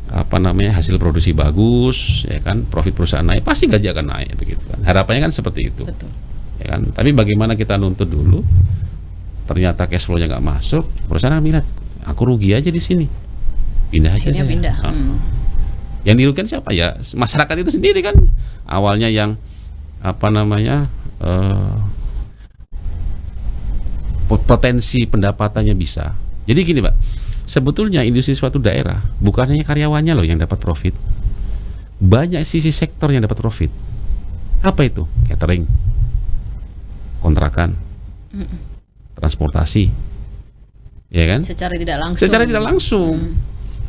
hasil produksi bagus, ya kan, profit perusahaan naik, pasti gaji akan naik begitu kan. Harapannya kan seperti itu. Betul. Ya kan, tapi bagaimana kita nuntut dulu, ternyata cash flow-nya nggak masuk, perusahaan akan bilang, aku rugi aja di sini, pindah aja saya. Pindah. Yang dirugikan siapa ya? Masyarakat itu sendiri kan. Awalnya yang potensi pendapatannya bisa. Jadi gini Pak, sebetulnya industri suatu daerah bukan hanya karyawannya loh yang dapat profit. Banyak sisi sektor yang dapat profit. Apa itu? Catering, kontrakan, transportasi, ya kan? Secara tidak langsung. Secara tidak langsung,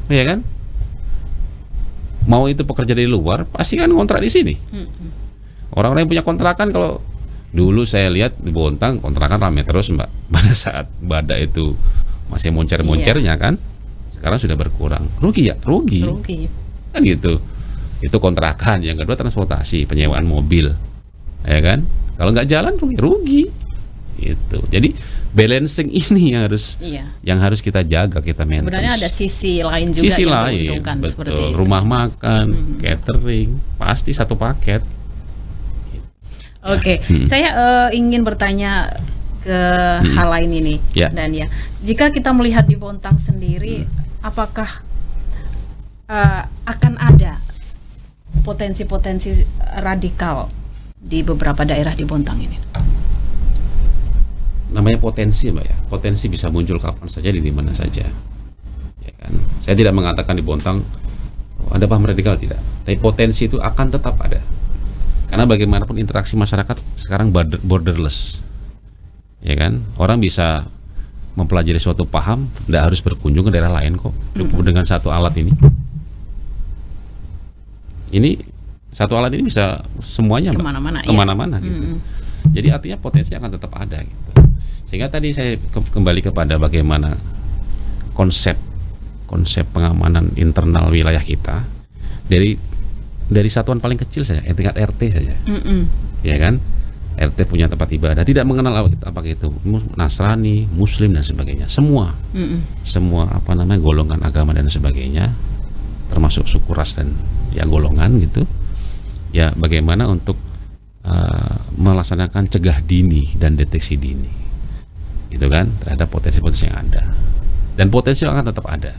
ya kan? Mau itu pekerja dari luar, pasti kan kontrak di sini. Orang-orang yang punya kontrakan, kalau dulu saya lihat di Bontang kontrakan ramai terus Mbak. Pada saat badai itu masih moncer-moncernya kan, sekarang sudah berkurang. Rugi ya? Rugi. Kan gitu. Itu kontrakan. Yang kedua transportasi, penyewaan mobil, ya kan? Kalau nggak jalan rugi. Itu. Jadi balancing ini yang harus kita jaga, kita maintenance. Sebenarnya ada sisi lain juga sisi yang lain, diuntungkan betul. seperti itu. Rumah makan, catering, pasti satu paket. Oke, saya ingin bertanya ke hal lain ini, dan ya, jika kita melihat di Bontang sendiri, apakah akan ada potensi-potensi radikal di beberapa daerah di Bontang ini? Namanya potensi Mbak ya, potensi bisa muncul kapan saja di mana saja, ya kan? Saya tidak mengatakan di Bontang ada paham radikal, tidak, tapi potensi itu akan tetap ada, karena bagaimanapun interaksi masyarakat sekarang borderless, ya kan? Orang bisa mempelajari suatu paham, tidak harus berkunjung ke daerah lain kok, cukup dengan satu alat ini. Ini satu alat ini bisa semuanya kemana-mana gitu. Jadi artinya potensi akan tetap ada gitu. Sehingga tadi saya kembali kepada bagaimana konsep pengamanan internal wilayah kita dari satuan paling kecil saja, tingkat RT saja, ya kan? RT punya tempat ibadah, tidak mengenal apa itu Nasrani, Muslim dan sebagainya, semua golongan agama dan sebagainya, termasuk suku ras dan ya golongan gitu. Ya bagaimana untuk melaksanakan cegah dini dan deteksi dini, gitu kan, terhadap potensi-potensi yang ada, dan potensi akan tetap ada,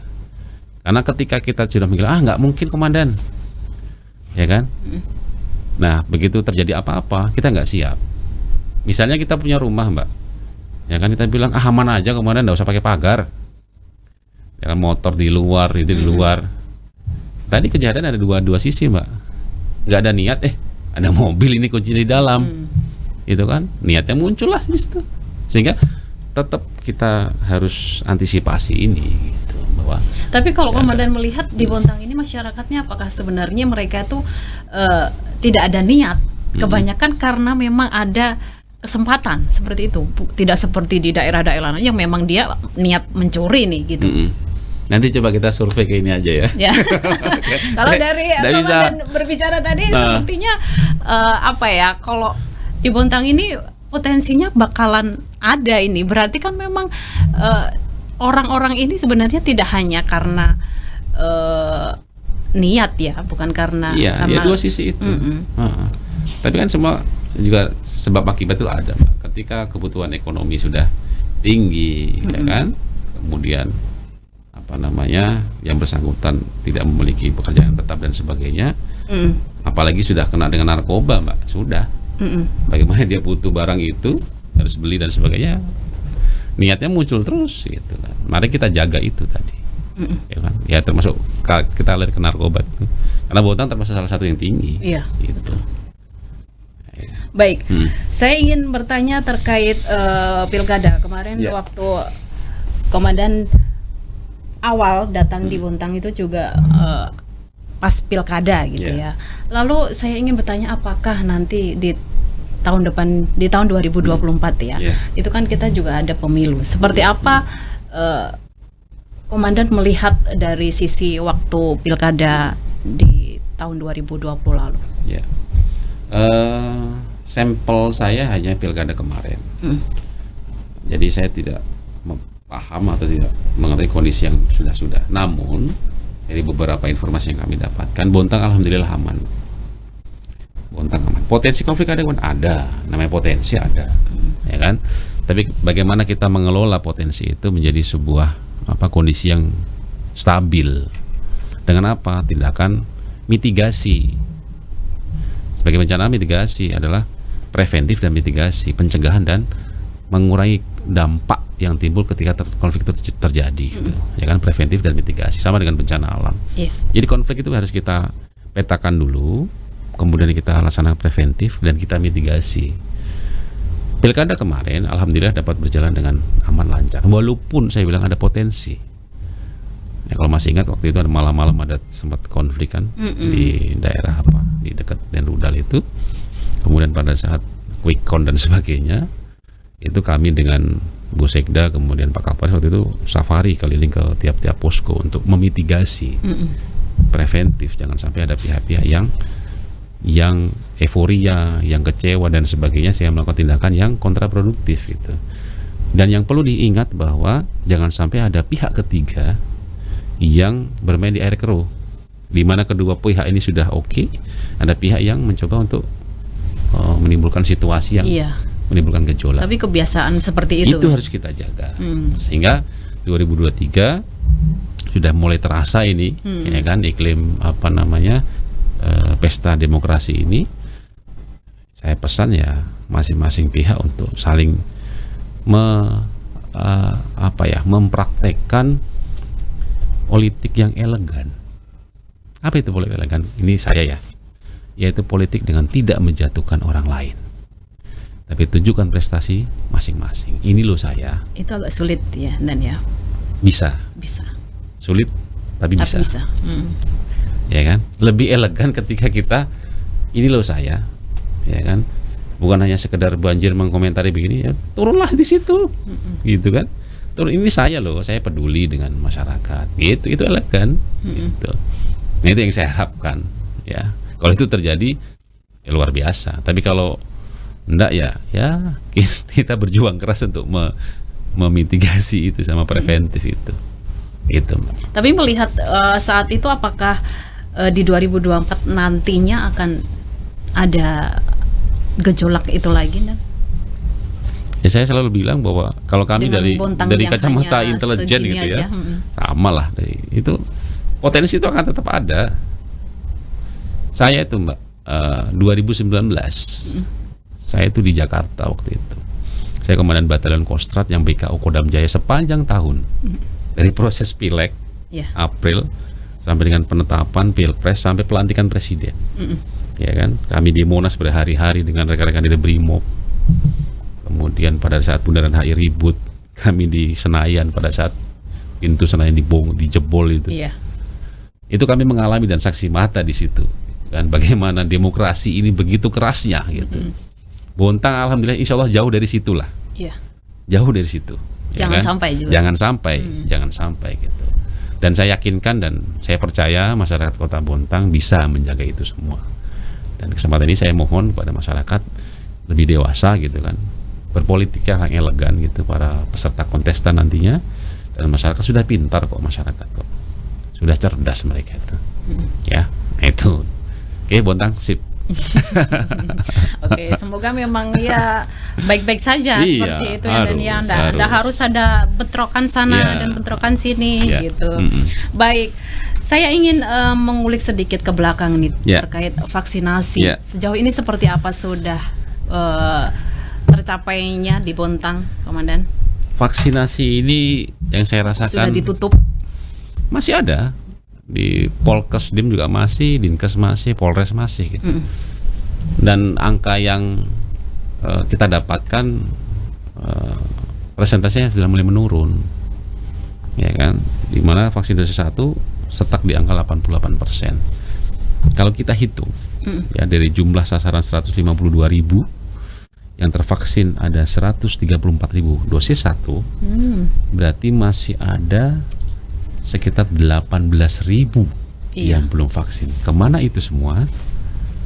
karena ketika kita sudah mikir nggak mungkin komandan, ya kan, nah begitu terjadi apa-apa kita nggak siap. Misalnya kita punya rumah Mbak, ya kan, kita bilang aman aja komandan, nggak usah pakai pagar, ya kan, motor di luar itu di luar. Tadi kejadian ada dua sisi Mbak, nggak ada niat ada mobil ini kunci di dalam, itu kan niatnya muncul lah di situ, sehingga tetap kita harus antisipasi ini gitu, bahwa. Tapi kalau komandan melihat di Bontang ini masyarakatnya, apakah sebenarnya mereka tuh tidak ada niat, kebanyakan karena memang ada kesempatan seperti itu, tidak seperti di daerah-daerah lain yang memang dia niat mencuri nih gitu. Nanti coba kita survei ke ini aja ya. Kalau dari komandan berbicara tadi, sepertinya kalau di Bontang ini potensinya bakalan ada ini. Berarti kan memang orang-orang ini sebenarnya tidak hanya karena niat ya, bukan karena. Iya, ya dua sisi itu. Tapi kan semua juga sebab akibat itu ada, Mbak. Ketika kebutuhan ekonomi sudah tinggi, ya kan, kemudian yang bersangkutan tidak memiliki pekerjaan tetap dan sebagainya, apalagi sudah kena dengan narkoba Mbak, sudah bagaimana dia butuh barang itu, harus beli dan sebagainya, niatnya muncul terus gitu kan. Mari kita jaga itu tadi, ya kan, ya termasuk kita lihat ke narkoba itu, karena Bontang termasuk salah satu yang tinggi, gitu. Baik, saya ingin bertanya terkait pilkada kemarin, waktu komandan awal datang di Bontang itu juga pas pilkada gitu ya. Lalu saya ingin bertanya, apakah nanti di tahun depan, di tahun 2024 ya, itu kan kita juga ada pemilu. Seperti apa komandan melihat dari sisi waktu pilkada di tahun 2020 lalu? Sampel saya hanya pilkada kemarin. Jadi saya tidak paham atau tidak mengerti kondisi yang sudah. Namun dari beberapa informasi yang kami dapatkan, Bontang alhamdulillah aman. Bontang aman. Potensi konflik ada, namanya potensi ada, ya kan. Tapi bagaimana kita mengelola potensi itu menjadi sebuah kondisi yang stabil. Dengan apa? Tindakan mitigasi. Sebagai bencana, mitigasi adalah preventif dan mitigasi, pencegahan dan mengurangi dampak yang timbul ketika konflik itu terjadi, gitu. Ya kan, preventif dan mitigasi sama dengan bencana alam. Jadi konflik itu harus kita petakan dulu, kemudian kita laksanakan preventif dan kita mitigasi. Pilkada kemarin alhamdulillah dapat berjalan dengan aman lancar, walaupun saya bilang ada potensi. Ya, kalau masih ingat waktu itu ada malam-malam ada sempat konflik kan di daerah apa di dekat Denrudal itu. Kemudian pada saat quick count dan sebagainya itu kami dengan Bu Sekda kemudian Pak Kapolres waktu itu safari keliling ke tiap-tiap posko untuk memitigasi preventif, jangan sampai ada pihak-pihak yang euforia, yang kecewa dan sebagainya sehingga melakukan tindakan yang kontraproduktif gitu. Dan yang perlu diingat bahwa jangan sampai ada pihak ketiga yang bermain di air keruh, di mana kedua pihak ini sudah oke, ada pihak yang mencoba untuk menimbulkan situasi yang menimbulkan gejolak. Tapi kebiasaan seperti itu harus kita jaga. Sehingga 2023 sudah mulai terasa ini, ya kan, iklim apa namanya pesta demokrasi ini. Saya pesan ya masing-masing pihak untuk saling mempraktekkan politik yang elegan. Apa itu politik elegan? Ini saya ya, yaitu politik dengan tidak menjatuhkan orang lain, tapi tunjukkan prestasi masing-masing. Ini loh saya. Itu agak sulit ya, dan ya. Bisa. Sulit, tapi bisa. Ya kan? Lebih elegan ketika kita ini loh saya, ya kan? Bukan hanya sekedar banjir mengkomentari begini, ya turunlah di situ, gitu kan? Ini saya loh, saya peduli dengan masyarakat. Itu elegan. Gitu. Nah, itu yang saya harapkan. Ya, kalau itu terjadi, ya luar biasa. Tapi kalau enggak ya kita berjuang keras untuk memitigasi itu sama preventif itu. Itu. Tapi melihat saat itu apakah di 2024 nantinya akan ada gejolak itu lagi, dan ya saya selalu bilang bahwa kalau kami dari kacamata intelijen gitu ya, sama lah itu potensi itu akan tetap ada. Saya itu Mbak 2019 saya itu di Jakarta waktu itu. Saya komandan Batalion Kostrad yang BKO Kodam Jaya sepanjang tahun, dari proses pileg April sampai dengan penetapan Pilpres sampai pelantikan presiden. Ya kan, kami di Monas berhari-hari dengan rekan-rekan di Brimob. Kemudian pada saat bundaran HI ribut, kami di Senayan pada saat pintu Senayan dijebol itu. Itu kami mengalami dan saksi mata di situ. Kan bagaimana demokrasi ini begitu kerasnya gitu. Bontang alhamdulillah insya Allah jauh dari situlah. Jauh dari situ. Jangan sampai juga. Jangan sampai gitu. Dan saya yakinkan dan saya percaya masyarakat Kota Bontang bisa menjaga itu semua. Dan kesempatan ini saya mohon kepada masyarakat lebih dewasa gitu kan, berpolitiknya yang elegan gitu para peserta kontestan nantinya. Dan masyarakat sudah pintar kok, masyarakat kok sudah cerdas mereka itu. Ya, itu. Oke, Bontang sip. Oke, semoga memang ya baik-baik saja seperti itu ya, dan ya nggak harus ada bentrokan sana dan bentrokan sini gitu. Baik, saya ingin mengulik sedikit ke belakang nih terkait vaksinasi. Sejauh ini seperti apa sudah tercapainya di Bontang, Komandan? Vaksinasi ini yang saya rasakan sudah ditutup? Masih ada. Di Polkesdim juga masih, Dinkes masih, Polres masih gitu. Dan angka yang kita dapatkan presentasinya sudah mulai menurun, ya kan, dimana vaksin dosis 1 stuck di angka 88%. Kalau kita hitung ya dari jumlah sasaran 152.000 yang tervaksin ada 134.000 dosis 1, berarti masih ada sekitar 18.000 yang belum vaksin. Kemana itu semua?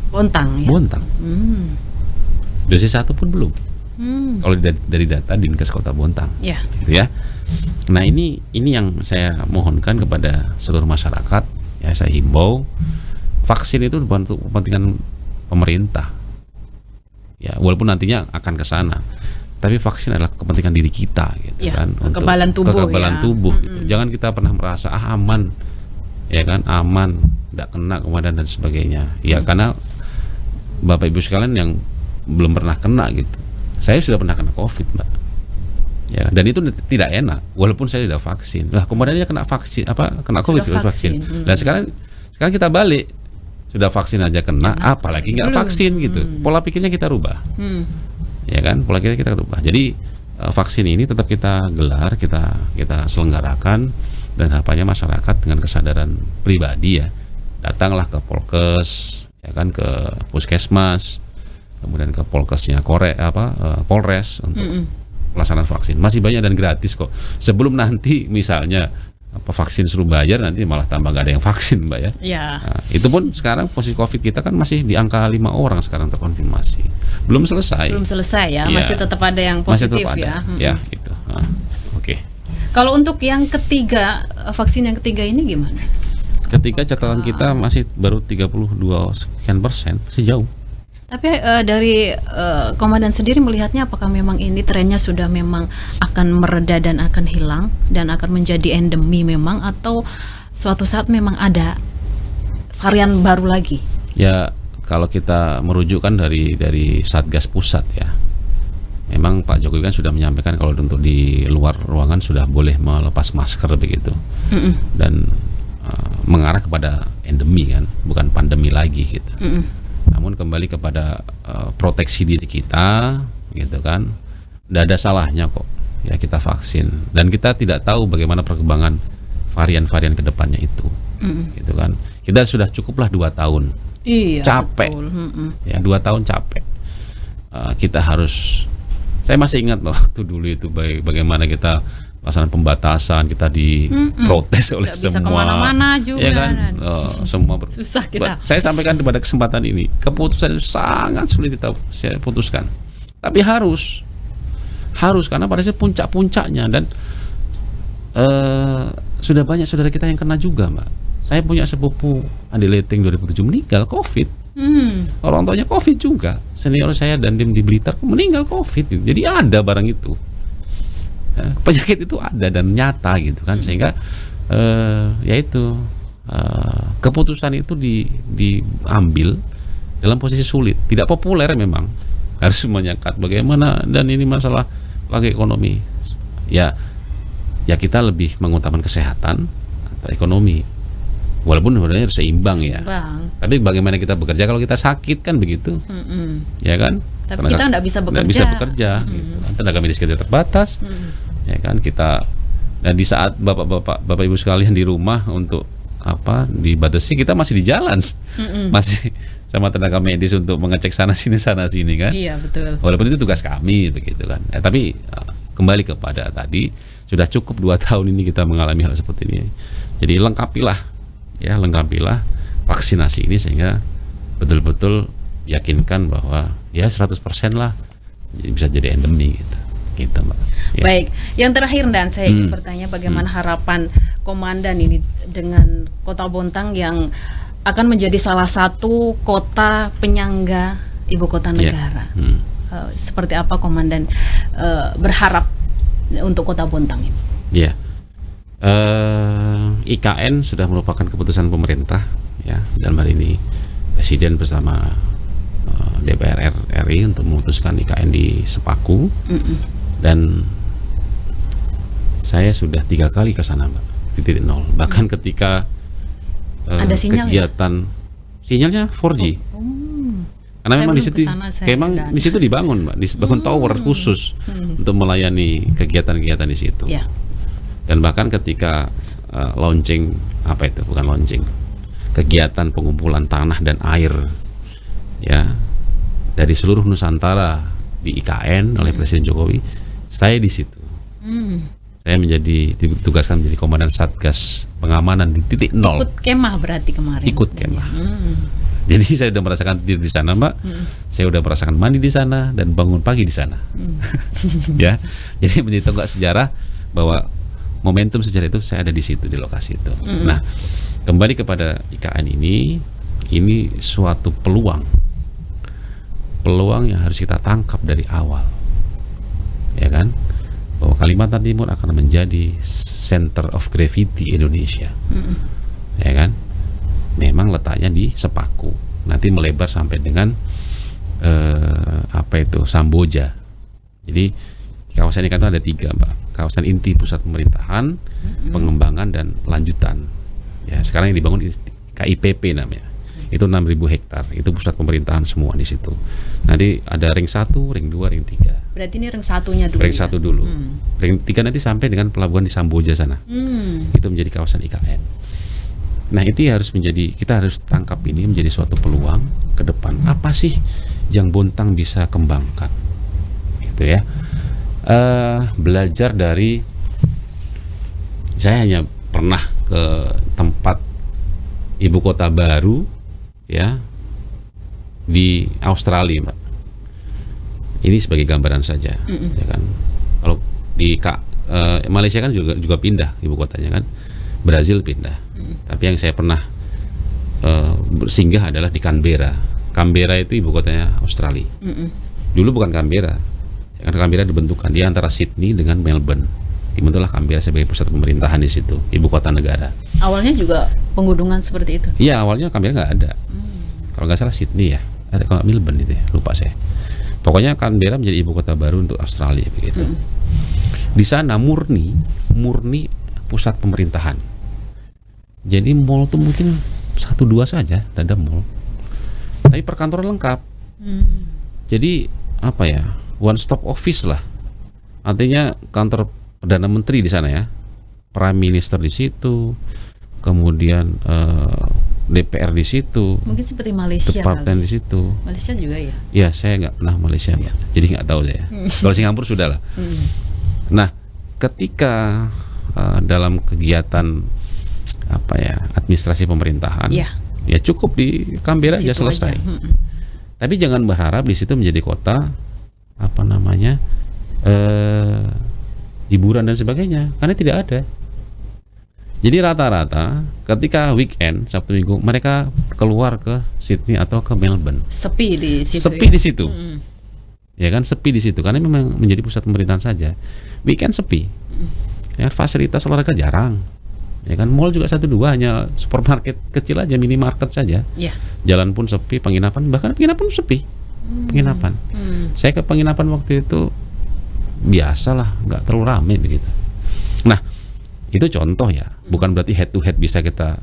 Bontang ya? Bontang. Dosis 1 pun belum. Kalau dari data Dinkes Kota Bontang, gitu ya. Nah ini yang saya mohonkan kepada seluruh masyarakat. Ya, saya himbau vaksin itu bukan untuk kepentingan pemerintah. Ya, walaupun nantinya akan ke sana. Tapi vaksin adalah kepentingan diri kita gitu kan, untuk kekebalan tubuh gitu. Jangan kita pernah merasa aman, ya kan, aman, tidak kena kemudian dan sebagainya. Ya karena Bapak Ibu sekalian yang belum pernah kena gitu. Saya sudah pernah kena COVID, Mbak. Ya, dan itu tidak enak walaupun saya sudah vaksin. Lah kemudian dia kena vaksin kena COVID sudah vaksin. Dan sekarang kita balik, sudah vaksin aja kena. Apalagi nggak vaksin gitu. Pola pikirnya kita rubah. ya kan, pola kita rubah. Jadi vaksin ini tetap kita gelar, kita selenggarakan, dan harapannya masyarakat dengan kesadaran pribadi ya, datanglah ke Polkes, ya kan, ke Puskesmas, kemudian ke Polkesnya Polres untuk pelaksanaan vaksin. Masih banyak dan gratis kok. Sebelum nanti misalnya vaksin suruh bayar, nanti malah tambah gak ada yang vaksin, Mbak ya. Ya. Nah, itu pun sekarang posisi COVID kita kan masih di angka 5 orang sekarang terkonfirmasi. Belum selesai ya. Masih tetap ada yang Masih positif tetap ada. ya. Ya, itu. Oke. Kalau untuk yang ketiga, vaksin yang ketiga ini gimana? Ketika catatan kita masih baru 32% masih jauh. Tapi dari komandan sendiri melihatnya, apakah memang ini trennya sudah memang akan mereda dan akan hilang dan akan menjadi endemi memang, atau suatu saat memang ada varian baru lagi? Ya, kalau kita merujukkan dari Satgas Pusat ya, memang Pak Jokowi kan sudah menyampaikan kalau untuk di luar ruangan sudah boleh melepas masker begitu, dan mengarah kepada endemi kan, bukan pandemi lagi gitu. Namun kembali kepada proteksi diri kita, gitu kan, tidak ada salahnya kok ya kita vaksin, dan kita tidak tahu bagaimana perkembangan varian-varian kedepannya itu, gitu kan. Kita sudah cukuplah 2 tahun, capek, ya 2 tahun capek. Kita harus, saya masih ingat waktu dulu itu bagaimana kita pelaksanaan pembatasan, kita diprotes oleh bisa semua, kemana-mana juga, ya kan, semua susah kita. Saya sampaikan pada kesempatan ini, keputusan itu sangat sulit saya putuskan, tapi harus karena pada saat puncak-puncaknya, dan sudah banyak saudara kita yang kena juga, Mbak. Saya punya sepupu Andi Leting 2007 meninggal COVID. Orang tuanya COVID juga, senior saya dan di Blitar meninggal COVID. Jadi ada barang itu. Penyakit itu ada dan nyata gitu kan, sehingga yaitu keputusan itu diambil dalam posisi sulit, tidak populer memang, harus menyekat bagaimana, dan ini masalah lagi ekonomi ya kita lebih mengutamakan kesehatan atau ekonomi, walaupun sebenarnya harus seimbang ya. Tapi bagaimana kita bekerja kalau kita sakit kan begitu, ya kan? Tapi kita nggak bisa bekerja. Nggak bisa bekerja, gitu. Tenaga medis kita terbatas, ya kan, kita. Dan di saat bapak ibu sekalian di rumah untuk dibatasi, kita masih di jalan, masih sama tenaga medis untuk mengecek sana sini kan. Iya, betul. Walaupun itu tugas kami begitu kan. Tapi kembali kepada tadi, sudah cukup 2 tahun ini kita mengalami hal seperti ini. Jadi lengkapilah vaksinasi ini sehingga betul-betul yakinkan bahwa ya 100% lah bisa jadi endemi gitu Mbak. Ya. Baik, yang terakhir, dan saya ingin bertanya bagaimana harapan komandan ini dengan Kota Bontang yang akan menjadi salah satu kota penyangga ibu kota negara. Seperti apa komandan berharap untuk Kota Bontang ini? Ya, IKN sudah merupakan keputusan pemerintah ya, dalam hal ini Presiden bersama DPR RI untuk memutuskan IKN di Sepaku. Dan saya sudah 3 kali ke sana, Mbak, di titik 0. Bahkan ketika ada sinyal kegiatan sinyalnya 4G. Karena memang di situ dibangun, Mbak, dibangun tower khusus untuk melayani kegiatan-kegiatan di situ. Yeah. Dan bahkan ketika launching kegiatan pengumpulan tanah dan air ya dari seluruh Nusantara di IKN oleh Presiden Jokowi, saya di situ. Saya ditugaskan menjadi komandan Satgas pengamanan di titik 0. Ikut kemah berarti kemarin. Ikut kemah. Jadi saya sudah merasakan tidur di sana, Mbak. Saya sudah merasakan mandi di sana dan bangun pagi di sana. Ya, jadi menjadi tonggak sejarah bahwa momentum sejarah itu saya ada di situ, di lokasi itu. Nah, kembali kepada IKN ini suatu peluang yang harus kita tangkap dari awal, ya kan, bahwa Kalimantan Timur akan menjadi center of gravity Indonesia, ya kan. Memang letaknya di Sepaku, nanti melebar sampai dengan Samboja. Jadi kawasan ini kan ada 3, Mbak. Kawasan inti pusat pemerintahan, pengembangan dan lanjutan. Ya, sekarang yang dibangun KIPP namanya. Itu 6.000 hektar. Itu pusat pemerintahan semua di situ. Nanti ada ring 1, ring 2, ring 3. Berarti ini ring satunya dulu. Ring 1 dulu. Ring 3 nanti sampai dengan pelabuhan di Samboja sana. Itu menjadi kawasan IKN. Nah, itu harus menjadi, kita harus tangkap ini menjadi suatu peluang ke depan. Apa sih yang Bontang bisa kembangkan? Gitu ya. Belajar dari, saya hanya pernah ke tempat ibu kota baru ya di Australia, Mbak. Ini sebagai gambaran saja, ya kan. Kalau di Malaysia kan juga pindah ibu kotanya kan, Brazil pindah. Tapi yang saya pernah bersinggah adalah di Canberra. Canberra itu ibu kotanya Australia. Dulu bukan Canberra, karena Canberra dibentukkan dia antara Sydney dengan Melbourne. Dibentuklah Canberra sebagai pusat pemerintahan di situ, ibu kota negara. Awalnya juga penggunungan seperti itu. Iya, awalnya Canberra nggak ada. Kalau nggak salah Sydney ya, atau kalau Melbourne itu ya, lupa saya. Pokoknya Canberra menjadi ibu kota baru untuk Australia begitu. Di sana murni pusat pemerintahan. Jadi mall tuh mungkin 1-2 saja, tidak ada mall. Tapi perkantoran lengkap. Jadi apa ya? One stop office lah. Artinya kantor Perdana Menteri di sana ya. Prime Minister di situ. Kemudian DPR di situ. Mungkin seperti Malaysia. Departemen di situ. Malaysia juga ya. Ya, saya nggak pernah Malaysia, Mbak. Jadi nggak tahu saya. Kalau Singapura sudah lah. Nah, ketika dalam kegiatan apa ya, administrasi pemerintahan, ya cukup di Canberra aja selesai. Tapi jangan berharap di situ menjadi kota apa namanya hiburan dan sebagainya, karena tidak ada. Jadi rata-rata ketika weekend Sabtu Minggu mereka keluar ke Sydney atau ke Melbourne. Sepi di situ. Sepi di situ. Ya kan, sepi di situ karena memang menjadi pusat pemerintahan saja. Weekend sepi. Ya, fasilitas olahraga jarang. Ya kan, mall juga 1-2, hanya supermarket kecil aja, minimarket saja. Jalan pun sepi, penginapan bahkan penginapan sepi. Penginapan. Saya ke penginapan waktu itu biasalah, nggak terlalu ramai begitu. Nah, itu contoh ya, bukan berarti head to head bisa kita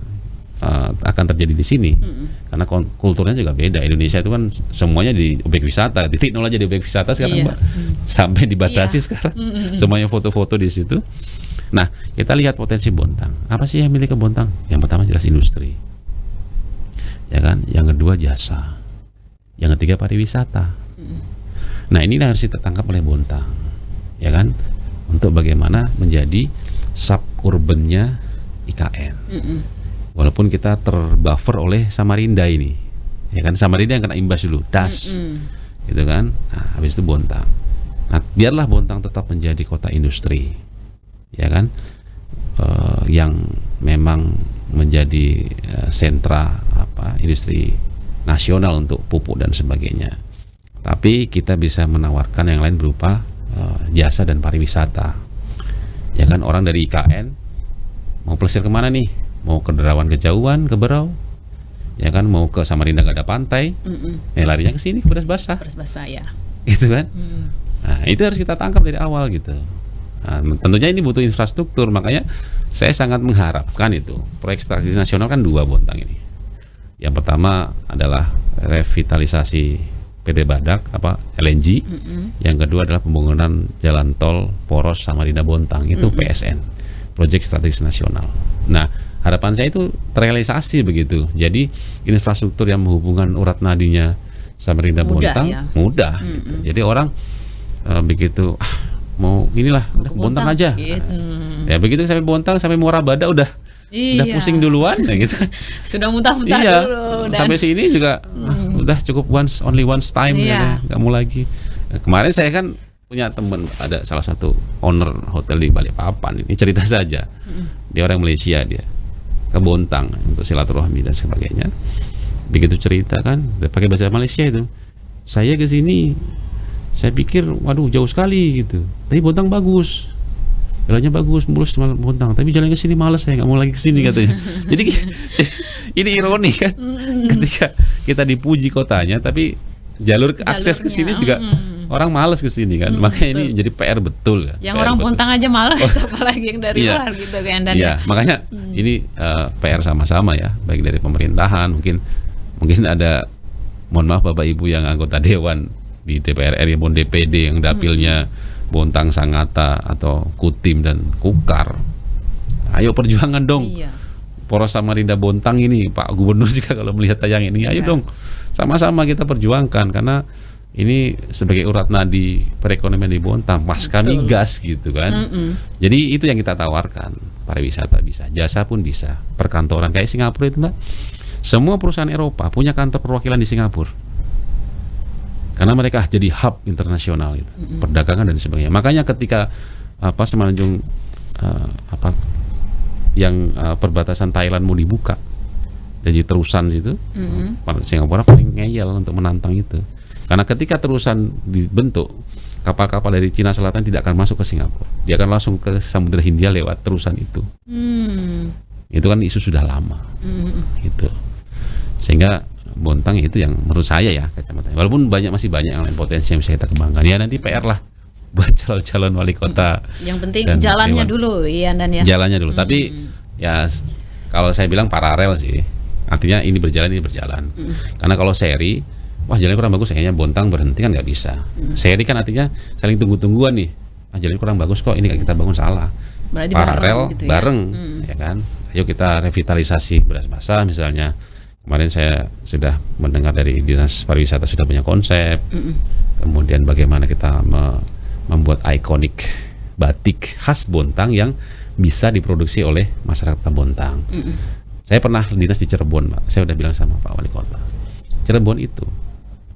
akan terjadi di sini, karena kulturnya juga beda. Indonesia itu kan semuanya di objek wisata, titik nol aja di objek wisata sekarang, Mbak. Sampai dibatasi sekarang, semuanya foto-foto di situ. Nah, kita lihat potensi Bontang. Apa sih yang milik Bontang? Yang pertama jelas industri, ya kan. Yang kedua jasa, yang ketiga pariwisata. Nah, ini harus kita tangkap oleh Bontang, ya kan, untuk bagaimana menjadi suburbannya IKN. Walaupun kita terbuffer oleh Samarinda ini, ya kan, Samarinda yang kena imbas dulu, das, gitu kan. Nah, habis itu Bontang. Nah, biarlah Bontang tetap menjadi kota industri, ya kan, yang memang menjadi sentra apa industri nasional untuk pupuk dan sebagainya. Tapi kita bisa menawarkan yang lain berupa jasa dan pariwisata. Ya kan, orang dari IKN mau plesir kemana nih? Mau ke Derawan kejauhan, ke Berau, ya kan, mau ke Samarinda nggak ada pantai, larinya ke sini, ke Beras Basah. Beras Basah ya. Gitu kan? Nah, itu harus kita tangkap dari awal gitu. Nah, tentunya ini butuh infrastruktur, makanya saya sangat mengharapkan itu proyek strategis nasional kan 2 Bontang ini. Yang pertama adalah revitalisasi PT Badak apa LNG, yang kedua adalah pembangunan jalan tol poros Samarinda Bontang, itu PSN, proyek strategis nasional. Nah, harapan saya itu terrealisasi begitu. Jadi infrastruktur yang menghubungkan urat nadinya Samarinda Bontang mudah gitu. Jadi orang begitu mau inilah udah Bontang aja. Gitu. Ya begitu sampai Bontang, sampai Muara Bada udah pusing duluan ya gitu. Sudah muntah-muntah dulu. Dan sampai sini juga udah cukup only once time ya, nggak mau lagi. Kemarin saya kan punya teman, ada salah satu owner hotel di Balikpapan, ini cerita saja. Dia orang Malaysia, dia ke Bontang untuk silaturahmi dan sebagainya. Begitu cerita kan, pakai bahasa Malaysia itu. Saya ke sini, saya pikir waduh jauh sekali gitu. Tapi Bontang bagus. Jalannya bagus, mulus Bontang, tapi jalan ke sini malas, saya nggak mau lagi ke sini katanya. Jadi ini ironi kan, ketika kita dipuji kotanya, tapi jalur akses ke sini juga orang malas ke sini kan. Makanya ini jadi PR betul kan. Yang orang Bontang aja malas, apalagi yang dari luar gitu kan. Dan makanya ini PR sama-sama ya, baik dari pemerintahan, mungkin Mungkin ada, mohon maaf Bapak Ibu yang anggota dewan di DPR RI maupun DPD yang dapilnya Bontang, Sangatta atau Kutim dan Kukar. Ayo perjuangan dong. Iya. Poros Samarinda Bontang ini, Pak Gubernur juga kalau melihat tayang ini, ayo dong sama-sama kita perjuangkan, karena ini sebagai urat nadi perekonomian di Bontang, mas kami gas gitu kan. Jadi itu yang kita tawarkan, pariwisata bisa, jasa pun bisa, perkantoran kayak Singapura itu Mbak. Semua perusahaan Eropa punya kantor perwakilan di Singapura, karena mereka jadi hub internasional gitu, perdagangan dan sebagainya. Makanya ketika Semenanjung perbatasan Thailand mau dibuka, jadi terusan itu, Singapura paling ngeyel untuk menantang itu. Karena ketika terusan dibentuk, kapal-kapal dari Cina Selatan tidak akan masuk ke Singapura, dia akan langsung ke Samudra Hindia lewat terusan itu. Itu kan isu sudah lama, itu. Sehingga Bontang itu yang menurut saya ya kacamata. Walaupun masih banyak yang lain potensi yang bisa kita kembangkan. Ya nanti PR lah buat calon-calon wali kota. Yang penting jalannya dulu, iya dan ya. Jalannya dulu. Tapi ya kalau saya bilang paralel sih. Artinya ini berjalan. Karena kalau seri, wah jalannya kurang bagus, kayaknya Bontang berhenti kan nggak bisa. Seri kan artinya saling tunggu-tungguan nih. Jalannya kurang bagus kok, ini kita bangun salah. Berarti paralel gitu bareng, ya kan. Ayo kita revitalisasi beras basah misalnya. Kemarin saya sudah mendengar dari Dinas Pariwisata sudah punya konsep. Kemudian bagaimana kita membuat ikonik batik khas Bontang yang bisa diproduksi oleh masyarakat Bontang. Saya pernah dinas di Cirebon, Pak. Saya udah bilang sama Pak Wali Kota. Cirebon itu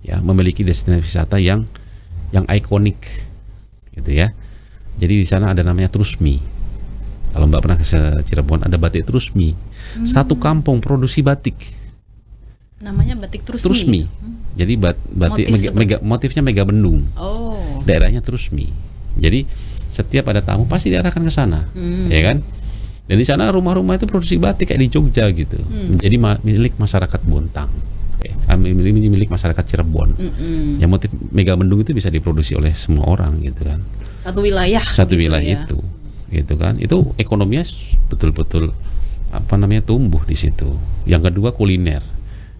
ya memiliki destinasi wisata yang ikonik gitu ya. Jadi di sana ada namanya Trusmi. Kalau Mbak pernah ke Cirebon ada batik Trusmi. Satu kampung produksi batik. Namanya batik Trusmi. Trusmi. Jadi batik motifnya mega bendung. Oh. Daerahnya Trusmi. Jadi setiap ada tamu pasti diarahkan ke sana, ya kan? Dan di sana rumah-rumah itu produksi batik kayak di Jogja gitu. Menjadi milik masyarakat Bontang. Milik masyarakat Cirebon. Yang motif mega bendung itu bisa diproduksi oleh semua orang gitu kan. Satu wilayah ya. itu. Gitu kan. Itu ekonominya betul-betul tumbuh di situ. Yang kedua kuliner.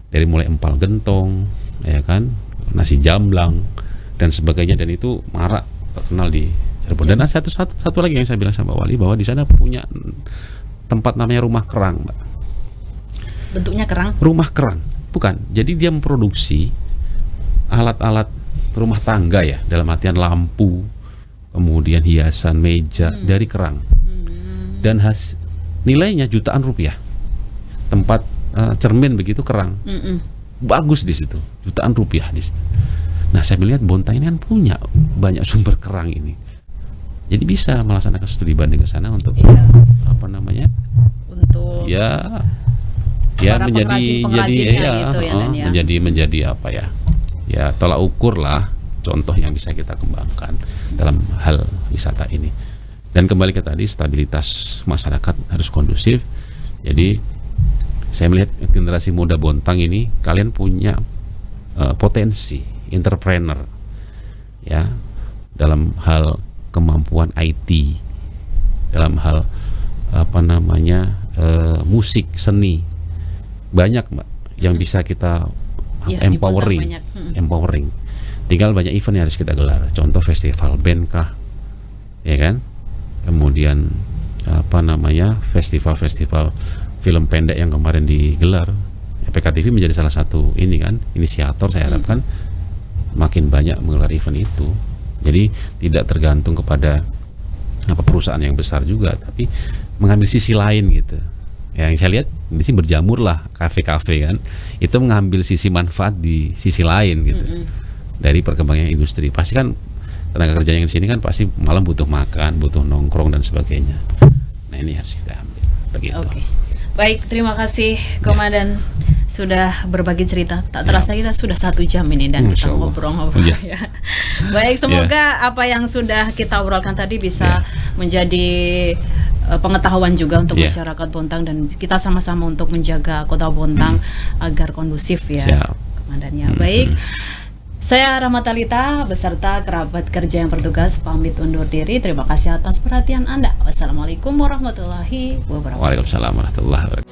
Dari mulai empal gentong, ya kan, nasi jamblang dan sebagainya, dan itu marak terkenal di Cirebon. Dan satu lagi yang saya bilang sama Wali, bahwa di sana punya tempat namanya rumah kerang, Mbak. Bentuknya kerang? Rumah kerang, bukan. Jadi dia memproduksi alat-alat rumah tangga ya, dalam artian lampu, kemudian hiasan meja dari kerang. Dan nilainya jutaan rupiah. Tempat cermin begitu kerang, bagus di situ, jutaan rupiah di situ. Nah saya melihat Bontang ini kan punya banyak sumber kerang ini, jadi bisa melaksanakan studi banding ke sana untuk untuk menjadi tolak ukur lah, contoh yang bisa kita kembangkan dalam hal wisata ini. Dan kembali ke tadi, stabilitas masyarakat harus kondusif. Jadi saya melihat generasi muda Bontang ini, kalian punya potensi entrepreneur ya, dalam hal kemampuan IT, dalam hal musik, seni, banyak Mbak yang bisa kita empowering. Tinggal banyak event yang harus kita gelar. Contoh festival band kah, ya kan? Kemudian festival film pendek yang kemarin digelar. PKTV menjadi salah satu inisiator. Saya harapkan makin banyak menggelar event itu. Jadi tidak tergantung kepada perusahaan yang besar juga, tapi mengambil sisi lain gitu. Yang saya lihat di sini berjamur lah kafe-kafe kan, itu mengambil sisi manfaat di sisi lain gitu. Dari perkembangan industri. Pasti kan tenaga kerja yang di sini kan pasti malam butuh makan, butuh nongkrong dan sebagainya. Nah ini harus kita ambil begitu. Okay. Baik, terima kasih Komandan sudah berbagi cerita. Tak terasa kita sudah 1 jam ini dan kita ngobrol-ngobrol ya. Baik, semoga apa yang sudah kita obrolkan tadi bisa menjadi pengetahuan juga untuk masyarakat Bontang, dan kita sama-sama untuk menjaga kota Bontang agar kondusif ya. Komandannya. Baik. Saya Rahmatalita beserta kerabat kerja yang bertugas pamit undur diri. Terima kasih atas perhatian Anda. Wassalamualaikum warahmatullahi wabarakatuh. Waalaikumsalam warahmatullahi wabarakatuh.